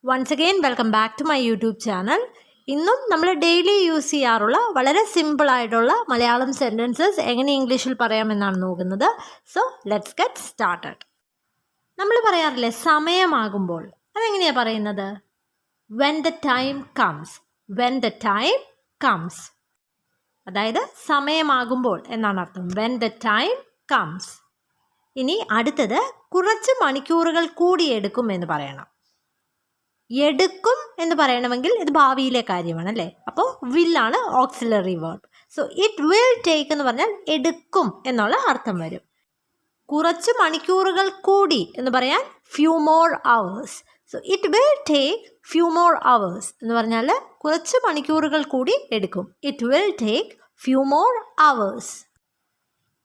Once again welcome back to my YouTube channel. ഇന്നും നമ്മൾ daily use ചെയ്യാറുള്ള വളരെ സിമ്പിളായിട്ടുള്ള മലയാളം സെൻറ്റൻസസ് എങ്ങനെ ഇംഗ്ലീഷിൽ പറയാമെന്നാണ് നോക്കുന്നത്. So let's get started. നമ്മൾ പറയാറില്ലേ സമയമാകുമ്പോൾ, അതെങ്ങനെയാണ് പറയുന്നത്? When the time comes. When the time comes, അതായത് സമയമാകുമ്പോൾ എന്നാണ് അർത്ഥം. When the time comes. ഇനി അടുത്തത് കുറച്ച് മണിക്കൂറുകൾ കൂടി എടുക്കും എന്ന് പറയണം. എടുക്കും എന്ന് പറയണമെങ്കിൽ ഇത് ഭാവിയിലെ കാര്യമാണ് അല്ലേ? അപ്പോൾ വില്ലാണ് auxiliary verb. So it will take എന്ന് പറഞ്ഞാൽ എടുക്കും എന്നുള്ള അർത്ഥം വരും. കുറച്ച് മണിക്കൂറുകൾ കൂടി എന്ന് പറയാൻ few more hours. So it will take few more hours എന്ന് പറഞ്ഞാൽ കുറച്ച് മണിക്കൂറുകൾ കൂടി എടുക്കും. It will take few more hours.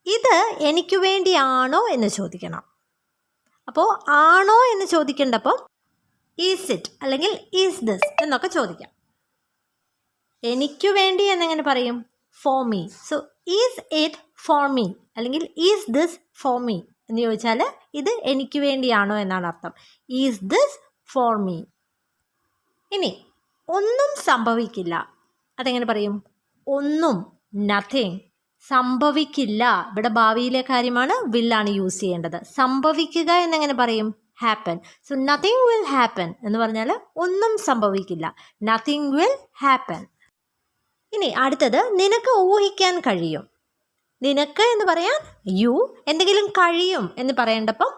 ഇത് എനിക്ക് വേണ്ടിയാണോ എന്ന് ചോദിക്കണം. അപ്പോൾ ആണോ എന്ന് ചോദിക്കേണ്ടപ്പം ഈസ് ഇറ്റ് അല്ലെങ്കിൽ ഈസ് ദിസ് എന്നൊക്കെ ചോദിക്കാം. എനിക്ക് വേണ്ടി എന്നെങ്ങനെ പറയും? For me. So is it for me അല്ലെങ്കിൽ ഈസ് ദിസ് ഫോർ മീ എന്ന് ചോദിച്ചാൽ ഇത് എനിക്ക് വേണ്ടിയാണോ എന്നാണ് അർത്ഥം. Is this for me. ഇനി ഒന്നും സംഭവിക്കില്ല, അതെങ്ങനെ പറയും? ഒന്നും, നത്തിങ്. സംഭവിക്കില്ല, ഇവിടെ ഭാവിയിലെ കാര്യമാണ്, വില്ലാണ് യൂസ് ചെയ്യേണ്ടത്. സംഭവിക്കുക എന്നെങ്ങനെ പറയും? Happen. So nothing will happen എന്ന് പറഞ്ഞാൽ ഒന്നും സംഭവിക്കില്ല. Nothing will happen. ഇനി അടുത്തത് നിനക്ക് ഊഹിക്കാൻ കഴിയും. നിനക്ക് എന്ന് പറയാൻ യു, എന്തെങ്കിലും കഴിയും എന്ന് പറയേണ്ടപ്പം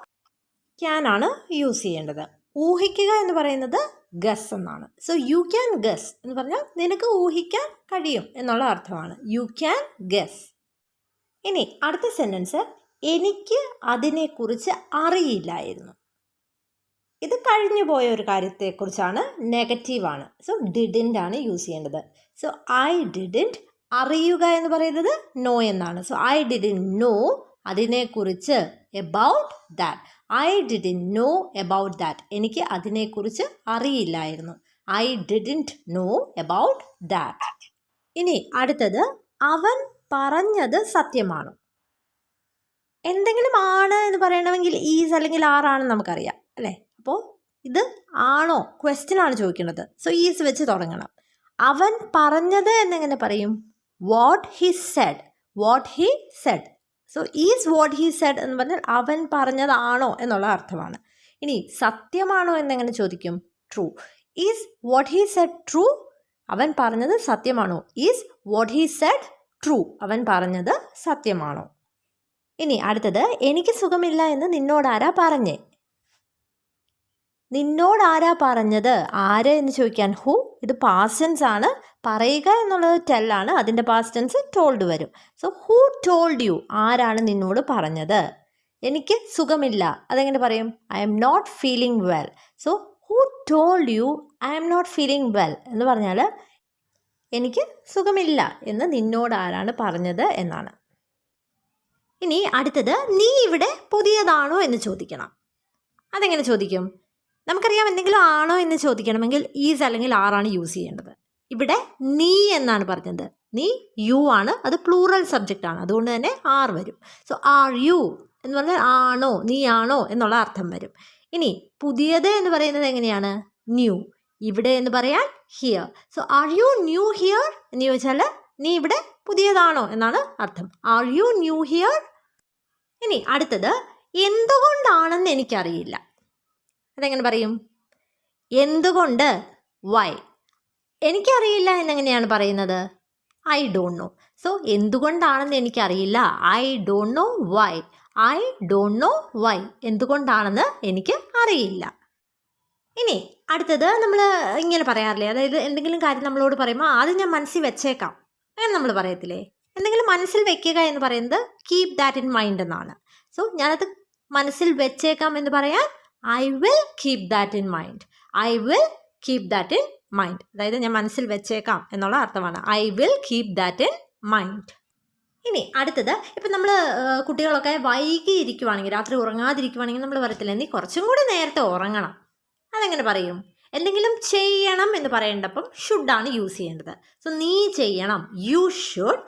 ക്യാൻ ആണ് യൂസ് ചെയ്യേണ്ടത്. ഊഹിക്കുക എന്ന് പറയുന്നത് ഗസ് എന്നാണ്. സോ യു ക്യാൻ ഗസ് എന്ന് പറഞ്ഞാൽ നിനക്ക് ഊഹിക്കാൻ കഴിയും എന്നുള്ള അർത്ഥമാണ്. You can guess. ഇനി അടുത്ത സെൻറ്റൻസ്, എനിക്ക് അതിനെക്കുറിച്ച് അറിയില്ലായിരുന്നു. ഇത് കഴിഞ്ഞു പോയ ഒരു കാര്യത്തെക്കുറിച്ചാണ്, നെഗറ്റീവാണ്. സോ ഡിഡിൻ്റ് ആണ് യൂസ് ചെയ്യേണ്ടത്. So I didn't. അറിയുക എന്ന് പറയുന്നത് നോ എന്നാണ്. സോ ഐ ഡിഡിൻറ്റ് നോ അതിനെക്കുറിച്ച്. About that. I didn't know about that. എനിക്ക് അതിനെക്കുറിച്ച് അറിയില്ലായിരുന്നു. I didn't know about that. ഇനി അടുത്തത്, അവൻ പറഞ്ഞത് സത്യമാണോ. എന്തെങ്കിലും ആണ് എന്ന് പറയണമെങ്കിൽ ഈസ് അല്ലെങ്കിൽ ആറാണെന്ന് നമുക്കറിയാം അല്ലേ? അപ്പോൾ ഇത് ആണോ ക്വസ്റ്റ്യൻ ആണ് ചോദിക്കുന്നത്. സോ ഈസ് വെച്ച് തുടങ്ങണം. അവൻ പറഞ്ഞത് എന്നെങ്ങനെ പറയും? What he said. What he said. So is what he said എന്ന് പറഞ്ഞാൽ അവൻ പറഞ്ഞതാണോ എന്നുള്ള അർത്ഥമാണ്. ഇനി സത്യമാണോ എന്നെങ്ങനെ ചോദിക്കും? True. Is what he said true. അവൻ പറഞ്ഞത് സത്യമാണോ? Is what he said true. അവൻ പറഞ്ഞത് സത്യമാണോ? ഇനി അടുത്തത്, എനിക്ക് സുഖമില്ല എന്ന് നിന്നോടാരാ പറഞ്ഞേ. നിന്നോടാരാ പറഞ്ഞത്? ആര് എന്ന് ചോദിക്കാൻ ഹു. ഇത് പാസ്റ്റ് ടെൻസ് ആണ്. പറയുക എന്നുള്ളത് ടെല്ലാണ്, അതിൻ്റെ പാസ്റ്റ് ടെൻസ് ടോൾഡ് വരും. So who told you. ആരാണ് നിന്നോട് പറഞ്ഞത്? എനിക്ക് സുഖമില്ല, അതെങ്ങനെ പറയും? I am not feeling well. So who told you I am not feeling well എന്ന് പറഞ്ഞാൽ എനിക്ക് സുഖമില്ല എന്ന് നിന്നോട് ആരാണ് പറഞ്ഞത് എന്നാണ്. ഇനി അടുത്തത്, നീ ഇവിടെ പുതിയതാണോ എന്ന് ചോദിക്കണം. അതെങ്ങനെ ചോദിക്കും? നമുക്കറിയാം, എന്തെങ്കിലും ആണോ എന്ന് ചോദിക്കണമെങ്കിൽ ഈസ് അല്ലെങ്കിൽ ആറാണ് യൂസ് ചെയ്യേണ്ടത്. ഇവിടെ നീ എന്നാണ് പറഞ്ഞത്. നീ യു ആണ്, അത് പ്ലൂറൽ സബ്ജക്റ്റ് ആണ്, അതുകൊണ്ട് തന്നെ ആർ വരും. സോ ആർ യു എന്ന് പറഞ്ഞാൽ ആണോ, നീ ആണോ എന്നുള്ള അർത്ഥം വരും. ഇനി പുതിയത് എന്ന് പറയുന്നത് എങ്ങനെയാണ്? ന്യൂ. ഇവിടെ എന്ന് പറയാൻ here. So are you new here എന്ന് ചോദിച്ചാൽ നീ ഇവിടെ പുതിയതാണോ എന്നാണ് അർത്ഥം. Are you new here. ഇനി അടുത്തത്, എന്തുകൊണ്ടാണെന്ന് എനിക്കറിയില്ല. അതെങ്ങനെ പറയും? എന്തുകൊണ്ട്, വൈ. എനിക്കറിയില്ല എന്നെങ്ങനെയാണ് പറയുന്നത്? I don't no. സോ എന്തുകൊണ്ടാണെന്ന് എനിക്കറിയില്ല, I don't know why. I don't know why. എന്തുകൊണ്ടാണെന്ന് എനിക്ക് അറിയില്ല. ഇനി അടുത്തത്, നമ്മൾ ഇങ്ങനെ പറയാറില്ലേ, അതായത് എന്തെങ്കിലും കാര്യം നമ്മളോട് പറയുമ്പോൾ ആദ്യം ഞാൻ മനസ്സിൽ വെച്ചേക്കാം അങ്ങനെ നമ്മൾ പറയത്തില്ലേ? എന്തെങ്കിലും മനസ്സിൽ വെക്കുക എന്ന് പറയുന്നത് കീപ് ദാറ്റ് ഇൻ മൈൻഡ് എന്നാണ്. സോ ഞാനത് മനസ്സിൽ വെച്ചേക്കാം എന്ന് പറയാൻ I will keep that in mind. I will keep that in mind. അതായത് ഞാൻ മനസ്സിൽ വെച്ചേക്കാം എന്നുള്ള അർത്ഥമാണ്. I will keep that in mind. ഇനി അടുത്തത്, ഇപ്പം നമ്മൾ കുട്ടികളൊക്കെ വൈകിയിരിക്കുവാണെങ്കിൽ, രാത്രി ഉറങ്ങാതിരിക്കുവാണെങ്കിൽ നമ്മൾ പറയത്തില്ല നീ കുറച്ചും കൂടി നേരത്തെ ഉറങ്ങണം. അതെങ്ങനെ പറയും? എന്തെങ്കിലും ചെയ്യണം എന്ന് പറയേണ്ടപ്പം ഷുഡാണ് യൂസ് ചെയ്യേണ്ടത്. സോ നീ ചെയ്യണം, യു ഷുഡ്.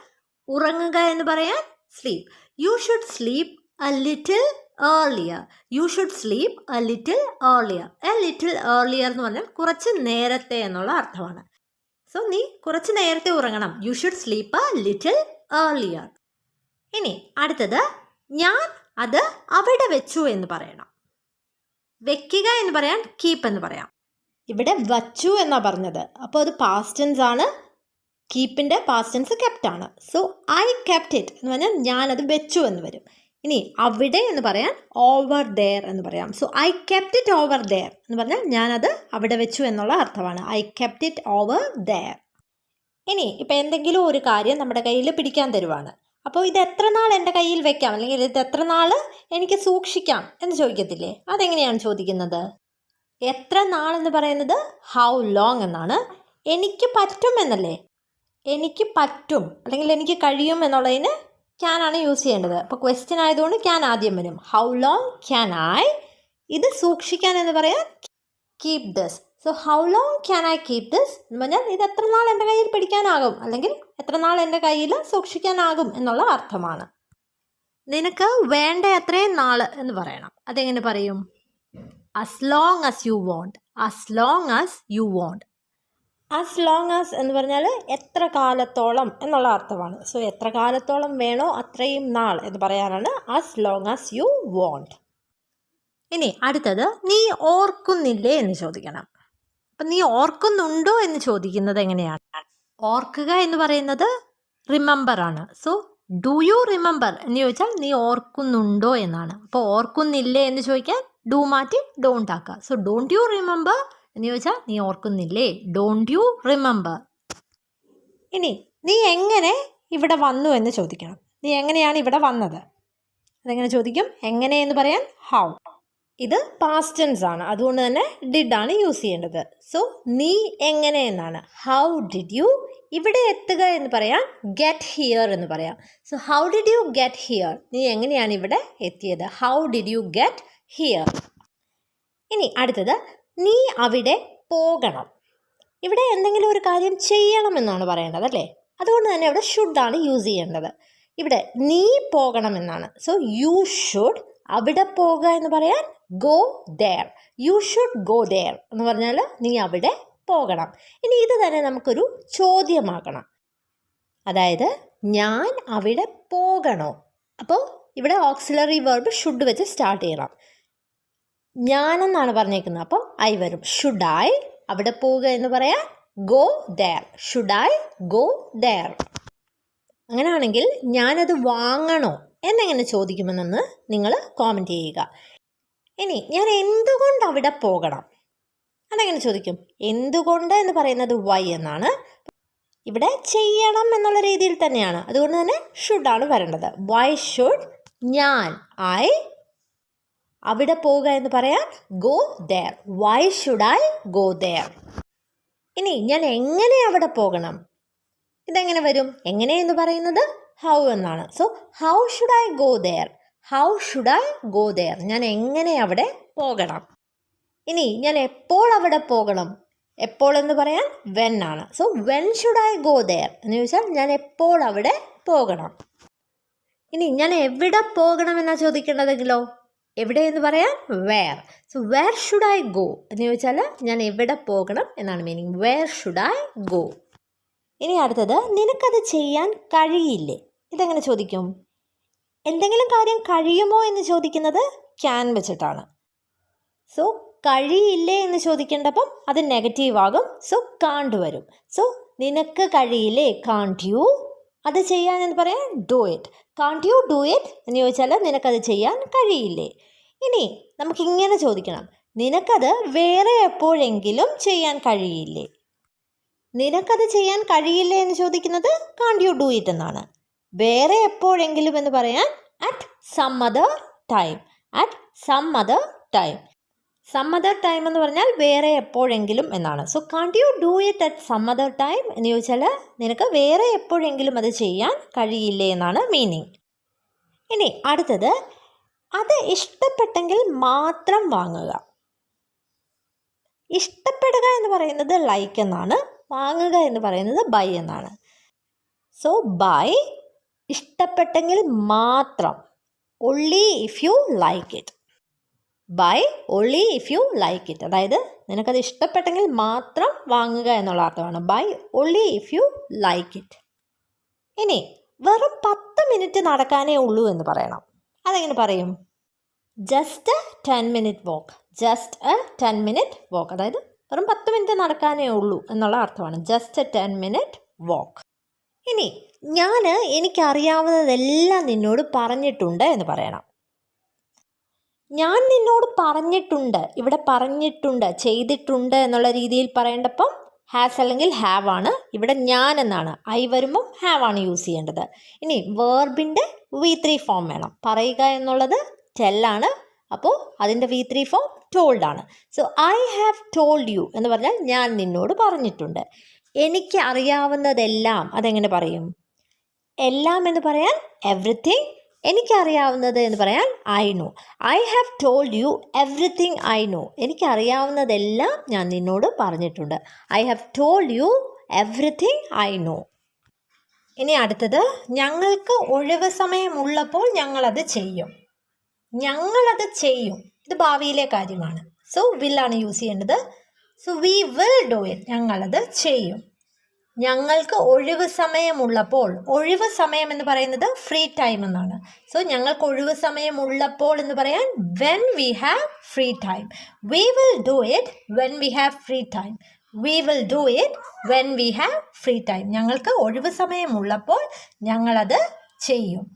ഉറങ്ങുക എന്ന് പറയാൻ sleep. You should sleep A little earlier. You should sleep A little earlier. A little earlier എന്ന് പറഞ്ഞാൽ കുറച്ച് നേരത്തെ എന്നുള്ള അർത്ഥമാണ്. സോ നീ കുറച്ച് നേരത്തെ ഉറങ്ങണം. You should sleep A little earlier. ഇനി അടുത്തത്, ഞാൻ അത് അവിടെ വെച്ചു എന്ന് പറയണം. വെക്കുക എന്ന് പറയാൻ കീപ്പ് എന്ന് പറയാം. ഇവിടെ വച്ചു എന്നാണ് പറഞ്ഞത്, അപ്പോൾ അത് പാസ്റ്റ് ടെൻസ് ആണ്. കീപ്പിൻ്റെ പാസ്റ്റ് ടെൻസ് കെപ്റ്റ് ആണ്. സോ ഐ കെപ്റ്റ് ഇറ്റ് എന്ന് പറഞ്ഞാൽ ഞാനത് വെച്ചു എന്ന് വരും. ഇനി അവിടെ എന്ന് പറയാൻ ഓവർ ദെയർ എന്ന് പറയാം. So I kept it over there എന്ന് പറഞ്ഞാൽ ഞാനത് അവിടെ വെച്ചു എന്നുള്ള അർത്ഥമാണ്. I kept it over there. ഇനി ഇപ്പം എന്തെങ്കിലും ഒരു കാര്യം നമ്മുടെ കയ്യിൽ പിടിക്കാൻ തരുവാണ്. അപ്പോൾ ഇത് എത്ര നാൾ എൻ്റെ കയ്യിൽ വെക്കാം, അല്ലെങ്കിൽ ഇത് എത്ര നാൾ എനിക്ക് സൂക്ഷിക്കാം എന്ന് ചോദിക്കത്തില്ലേ? അതെങ്ങനെയാണ് ചോദിക്കുന്നത്? എത്ര നാളെന്ന് പറയുന്നത് ഹൗ ലോങ് എന്നാണ്. എനിക്ക് പറ്റും എന്നല്ലേ? എനിക്ക് പറ്റും അല്ലെങ്കിൽ എനിക്ക് കഴിയും എന്നുള്ളതിന് ക്യാൻ ആണ് യൂസ് ചെയ്യേണ്ടത്. അപ്പോൾ ക്വസ്റ്റ്യൻ ആയതുകൊണ്ട് ക്യാൻ ആദ്യം വരും. ഹൗ ലോങ് ക്യാൻ ഐ, ഇത് സൂക്ഷിക്കാൻ എന്ന് പറയാൻ keep this. So how long can I keep this എന്ന് പറഞ്ഞാൽ ഇത് എത്ര നാൾ എൻ്റെ കയ്യിൽ പിടിക്കാനാകും അല്ലെങ്കിൽ എത്ര നാൾ എൻ്റെ കയ്യിൽ സൂക്ഷിക്കാനാകും എന്നുള്ള അർത്ഥമാണ്. നിനക്ക് വേണ്ട അത്രയും നാൾ എന്ന് പറയണം. അതെങ്ങനെ പറയും? as long as you want. as long as you want. as long as എന്ന് പറഞ്ഞാൽ എത്ര കാലത്തോളം എന്നുള്ള അർത്ഥമാണ്. സോ എത്ര കാലത്തോളം വേണോ അത്രയും നാൾ എന്ന് പറയാനാണ് as long as you want. ഇനി അടുത്തത്, നീ ഓർക്കുന്നില്ലേ എന്ന് ചോദിക്കണം. അപ്പം നീ ഓർക്കുന്നുണ്ടോ എന്ന് ചോദിക്കുന്നത് എങ്ങനെയാണ്? ഓർക്കുക എന്ന് പറയുന്നത് റിമെമ്പർ ആണ്. സോ ഡു യു റിമെമ്പർ എന്ന് ചോദിച്ചാൽ നീ ഓർക്കുന്നുണ്ടോ എന്നാണ്. അപ്പോൾ ഓർക്കുന്നില്ലേ എന്ന് ചോദിക്കാൻ ഡു മാറ്റി ഡോണ്ട് ആക്കുക. സോ ഡോണ്ട് യു റിമെമ്പർ എന്ന് ചോദിച്ചാൽ നീ ഓർക്കുന്നില്ലേ, ഡോണ്ട് യു റിമെമ്പർ. ഇനി നീ എങ്ങനെ ഇവിടെ വന്നു എന്ന് ചോദിക്കണം. നീ എങ്ങനെയാണ് ഇവിടെ വന്നത്? അതെങ്ങനെ ചോദിക്കും? എങ്ങനെ എന്ന് പറയാൻ ഹൗ. ഇത് പാസ്റ്റ് ടെൻസ് ആണ്, അതുകൊണ്ട് തന്നെ ഡിഡ് ആണ് യൂസ് ചെയ്യേണ്ടത്. സോ നീ എങ്ങനെ എന്നാണ് ഹൗ ഡിഡ് യു. ഇവിടെ എത്തുക എന്ന് പറയാൻ ഗെറ്റ് ഹിയർ എന്ന് പറയാം. So how did you get here, നീ എങ്ങനെയാണ് ഇവിടെ എത്തിയത്, how did you get here. ഇനി അടുത്തത്, നീ അവിടെ പോകണം. ഇവിടെ എന്തെങ്കിലും ഒരു കാര്യം ചെയ്യണമെന്നാണ് പറയേണ്ടത് അല്ലേ? അതുകൊണ്ട് തന്നെ ഇവിടെ ഷുഡാണ് യൂസ് ചെയ്യേണ്ടത്. ഇവിടെ നീ പോകണമെന്നാണ്. So you should. അവിടെ പോകുക എന്ന് പറയാൻ go there. You should go there എന്ന് പറഞ്ഞാൽ നീ അവിടെ പോകണം. ഇനി ഇത് തന്നെ നമുക്കൊരു ചോദ്യമാക്കണം. അതായത് ഞാൻ അവിടെ പോകണോ? അപ്പോൾ ഇവിടെ ഓക്സിലറി വെർബ് ഷുഡ് വെച്ച് സ്റ്റാർട്ട് ചെയ്യണം. ഞാനെന്നാണ് പറഞ്ഞേക്കുന്നത്, അപ്പോൾ ഐ വരും. ഷുഡ് ഐ അവിടെ പോവുക എന്ന് പറയാൻ go there. Should I go there. അങ്ങനെയാണെങ്കിൽ ഞാനത് വാങ്ങണോ എന്നെങ്ങനെ ചോദിക്കുമെന്ന് നിങ്ങൾ കോമൻറ്റ് ചെയ്യുക. ഇനി ഞാൻ എന്തുകൊണ്ട് അവിടെ പോകണം, അതെങ്ങനെ ചോദിക്കും? എന്തുകൊണ്ട് എന്ന് പറയുന്നത് വൈ എന്നാണ്. ഇവിടെ ചെയ്യണം എന്നുള്ള രീതിയിൽ തന്നെയാണ്, അതുകൊണ്ട് തന്നെ ഷുഡാണ് വരേണ്ടത്. വൈ ഷുഡ് ഞാൻ ഐ അവിടെ പോവുക എന്ന് പറയാൻ go there. Why should I go there. ഇനി ഞാൻ എങ്ങനെ അവിടെ പോകണം, ഇതെങ്ങനെ വരും? എങ്ങനെ എന്ന് പറയുന്നത് ഹൗ എന്നാണ്. So how should I go there. How should I go there, ഞാൻ എങ്ങനെ അവിടെ പോകണം. ഇനി ഞാൻ എപ്പോൾ അവിടെ പോകണം, എപ്പോൾ എന്ന് പറയാൻ വെൻ ആണ്. So when should I go there എന്ന് ചോദിച്ചാൽ ഞാൻ എപ്പോൾ അവിടെ പോകണം. ഇനി ഞാൻ എവിടെ പോകണം എന്നാണ് ചോദിക്കേണ്ടതെങ്കിലോ, എവിടെ എന്ന് പറയാൻ where. So where should I go എന്ന് ചോദിച്ചാൽ ഞാൻ എവിടെ പോകണം എന്നാണ് meaning. Where should I go. ഇനി അടുത്തത്, നിനക്കത് ചെയ്യാൻ കഴിയില്ലേ, ഇതെങ്ങനെ ചോദിക്കും? എന്തെങ്കിലും കാര്യം കഴിയുമോ എന്ന് ചോദിക്കുന്നത് ക്യാൻ വെച്ചിട്ടാണ്. സോ കഴിയില്ലേ എന്ന് ചോദിക്കേണ്ടപ്പം അത് നെഗറ്റീവ് ആകും. സോ കാണ്ട് വരും. സോ നിനക്ക് കഴിയില്ലേ, കാണ്ട് യു. അത് ചെയ്യാൻ എന്ന് പറയാൻ ഡു ഇറ്റ്. കാണ്ട് യു ഡു ഇറ്റ് എന്ന് ചോദിച്ചാൽ നിനക്കത് ചെയ്യാൻ കഴിയില്ലേ. ഇനി നമുക്കിങ്ങനെ ചോദിക്കണം, നിനക്കത് വേറെ എപ്പോഴെങ്കിലും ചെയ്യാൻ കഴിയില്ലേ. നിനക്കത് ചെയ്യാൻ കഴിയില്ലേ എന്ന് ചോദിക്കുന്നത് കാണ്ട് യു ഡു ഇറ്റ് എന്നാണ്. വേറെ എപ്പോഴെങ്കിലും എന്ന് പറയാൻ at some other time. At some other time. Some other time എന്ന് പറഞ്ഞാൽ വേറെ എപ്പോഴെങ്കിലും എന്നാണ്. So can't you do it at some other time എന്ന് ചോദിച്ചാൽ നിനക്ക് വേറെ എപ്പോഴെങ്കിലും അത് ചെയ്യാൻ കഴിയില്ലേ എന്നാണ് മീനിങ്. ഇനി അടുത്തത്, അത് ഇഷ്ടപ്പെട്ടെങ്കിൽ മാത്രം വാങ്ങുക. ഇഷ്ടപ്പെടുക എന്ന് പറയുന്നത് ലൈക്ക് എന്നാണ്, വാങ്ങുക എന്ന് പറയുന്നത് ബൈ എന്നാണ്. സോ ബൈ ഇഷ്ടപ്പെട്ടെങ്കിൽ മാത്രം. only if you like it. Buy only if you like it. അതായത് നിനക്കത് ഇഷ്ടപ്പെട്ടെങ്കിൽ മാത്രം വാങ്ങുക എന്നുള്ള അർത്ഥമാണ്. Buy only if you like it. ഇനി വെറും 10 മിനിറ്റ് നടക്കാനേ ഉള്ളൂ എന്ന് പറയണം. അതെങ്ങനെ പറയും? Just 10 minute walk. Just a 10 minute walk. അതായത് വെറും 10 മിനിറ്റ് നടക്കാനേ ഉള്ളൂ എന്നുള്ള അർത്ഥമാണ്. Just a 10 minute walk. ഇനി എനിക്കറിയാവുന്നതെല്ലാം നിന്നോട് പറഞ്ഞിട്ടുണ്ട് എന്ന് പറയണം. ഞാൻ നിന്നോട് പറഞ്ഞിട്ടുണ്ട്, ഇവിടെ പറഞ്ഞിട്ടുണ്ട്, ചെയ്തിട്ടുണ്ട് എന്നുള്ള രീതിയിൽ പറയേണ്ടപ്പം ഹാസ് അല്ലെങ്കിൽ ഹാവ് ആണ്. ഇവിടെ ഞാൻ എന്നാണ്. ഐ വരുമ്പം ഹാവ് ആണ് യൂസ് ചെയ്യേണ്ടത്. ഇനി വേർബിൻ്റെ V3 ഫോം വേണം. പറയുക എന്നുള്ളത് ടെല്ലാണ്. അപ്പോൾ അതിൻ്റെ V3 ഫോം ടോൾഡ് ആണ്. So I have told U എന്ന് പറഞ്ഞാൽ ഞാൻ നിന്നോട് പറഞ്ഞിട്ടുണ്ട്. എനിക്ക് അറിയാവുന്നതെല്ലാം അതെങ്ങനെ പറയും? എല്ലാം എന്ന് പറയാൻ എവറിത്തിങ്. എനിക്കറിയാവുന്നത് എന്ന് പറയാൻ I know. I have told you everything I know. എനിക്കറിയാവുന്നതെല്ലാം ഞാൻ നിന്നോട് പറഞ്ഞിട്ടുണ്ട്. I have told you everything I know. ഇനി അടുത്തത്, ഞങ്ങൾക്ക് ഒഴിവ് സമയമുള്ളപ്പോൾ ഞങ്ങളത് ചെയ്യും. ഞങ്ങളത് ചെയ്യും. ഇത് ഭാവിയിലെ കാര്യമാണ്. സോ വില്ലാണ് യൂസ് ചെയ്യേണ്ടത്. So we will do it. ഞങ്ങളത് ചെയ്യും. ഞങ്ങൾക്ക് ഒഴിവ് സമയമുള്ളപ്പോൾ, ഒഴിവ് സമയം എന്ന് പറയുന്നത് ഫ്രീ ടൈം എന്നാണ്. സോ ഞങ്ങൾക്ക് ഒഴിവ് സമയമുള്ളപ്പോൾ എന്ന് പറയാൻ when we have free time. We will do it when we have free time. We will do it when we have free time. ഞങ്ങൾക്ക് ഒഴിവ് സമയമുള്ളപ്പോൾ ഞങ്ങളത് ചെയ്യും.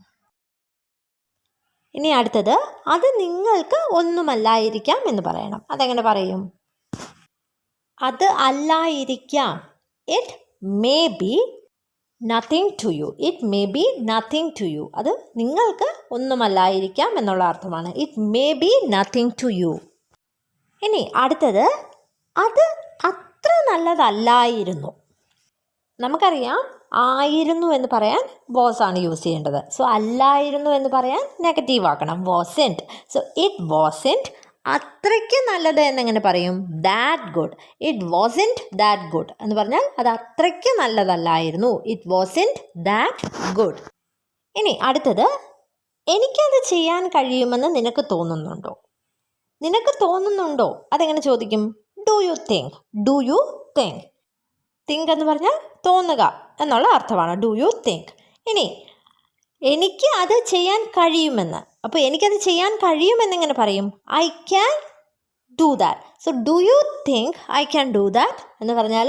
ഇനി അടുത്തത്, അത് നിങ്ങൾക്ക് ഒന്നുമല്ലായിരിക്കാം എന്ന് പറയണം. അതെങ്ങനെ പറയും? അത് അല്ലായിരിക്കാം. It may be nothing to you. It may be nothing to you. അത് നിങ്ങൾക്ക് ഒന്നുമല്ലായിരിക്കാം എന്നുള്ള അർത്ഥമാണ്. It may be nothing to you. ഇനി അടുത്തത്, അത് അത്ര നല്ലതല്ലായിരുന്നു. നമുക്കറിയാം ആയിരുന്നു എന്ന് പറയാൻ വാസ് ആണ് യൂസ് ചെയ്യേണ്ടത്. സോ അല്ലായിരുന്നു എന്ന് പറയാൻ നെഗറ്റീവ് ആക്കണം, വാസൻറ്റ്. സോ ഇറ്റ് വാസൻറ്റ് അത്രയ്ക്ക് നല്ലത് എന്നെങ്ങനെ പറയും? That good. It wasn't that good എന്ന് പറഞ്ഞാൽ അത് അത്രയ്ക്ക് നല്ലതല്ലായിരുന്നു. It wasn't that good. ഇനി അടുത്തത്, എനിക്കത് ചെയ്യാൻ കഴിയുമെന്ന് നിനക്ക് തോന്നുന്നുണ്ടോ? നിനക്ക് തോന്നുന്നുണ്ടോ അതെങ്ങനെ ചോദിക്കും? Do you think. Do you think. Think എന്ന് പറഞ്ഞാൽ തോന്നുക എന്നുള്ള അർത്ഥമാണ്. Do you think. ഇനി എനിക്ക് അത് ചെയ്യാൻ കഴിയുമെന്ന്. അപ്പോൾ എനിക്കത് ചെയ്യാൻ കഴിയുമെന്നെങ്ങനെ പറയും? I can do that. So do you think I can do that എന്ന് പറഞ്ഞാൽ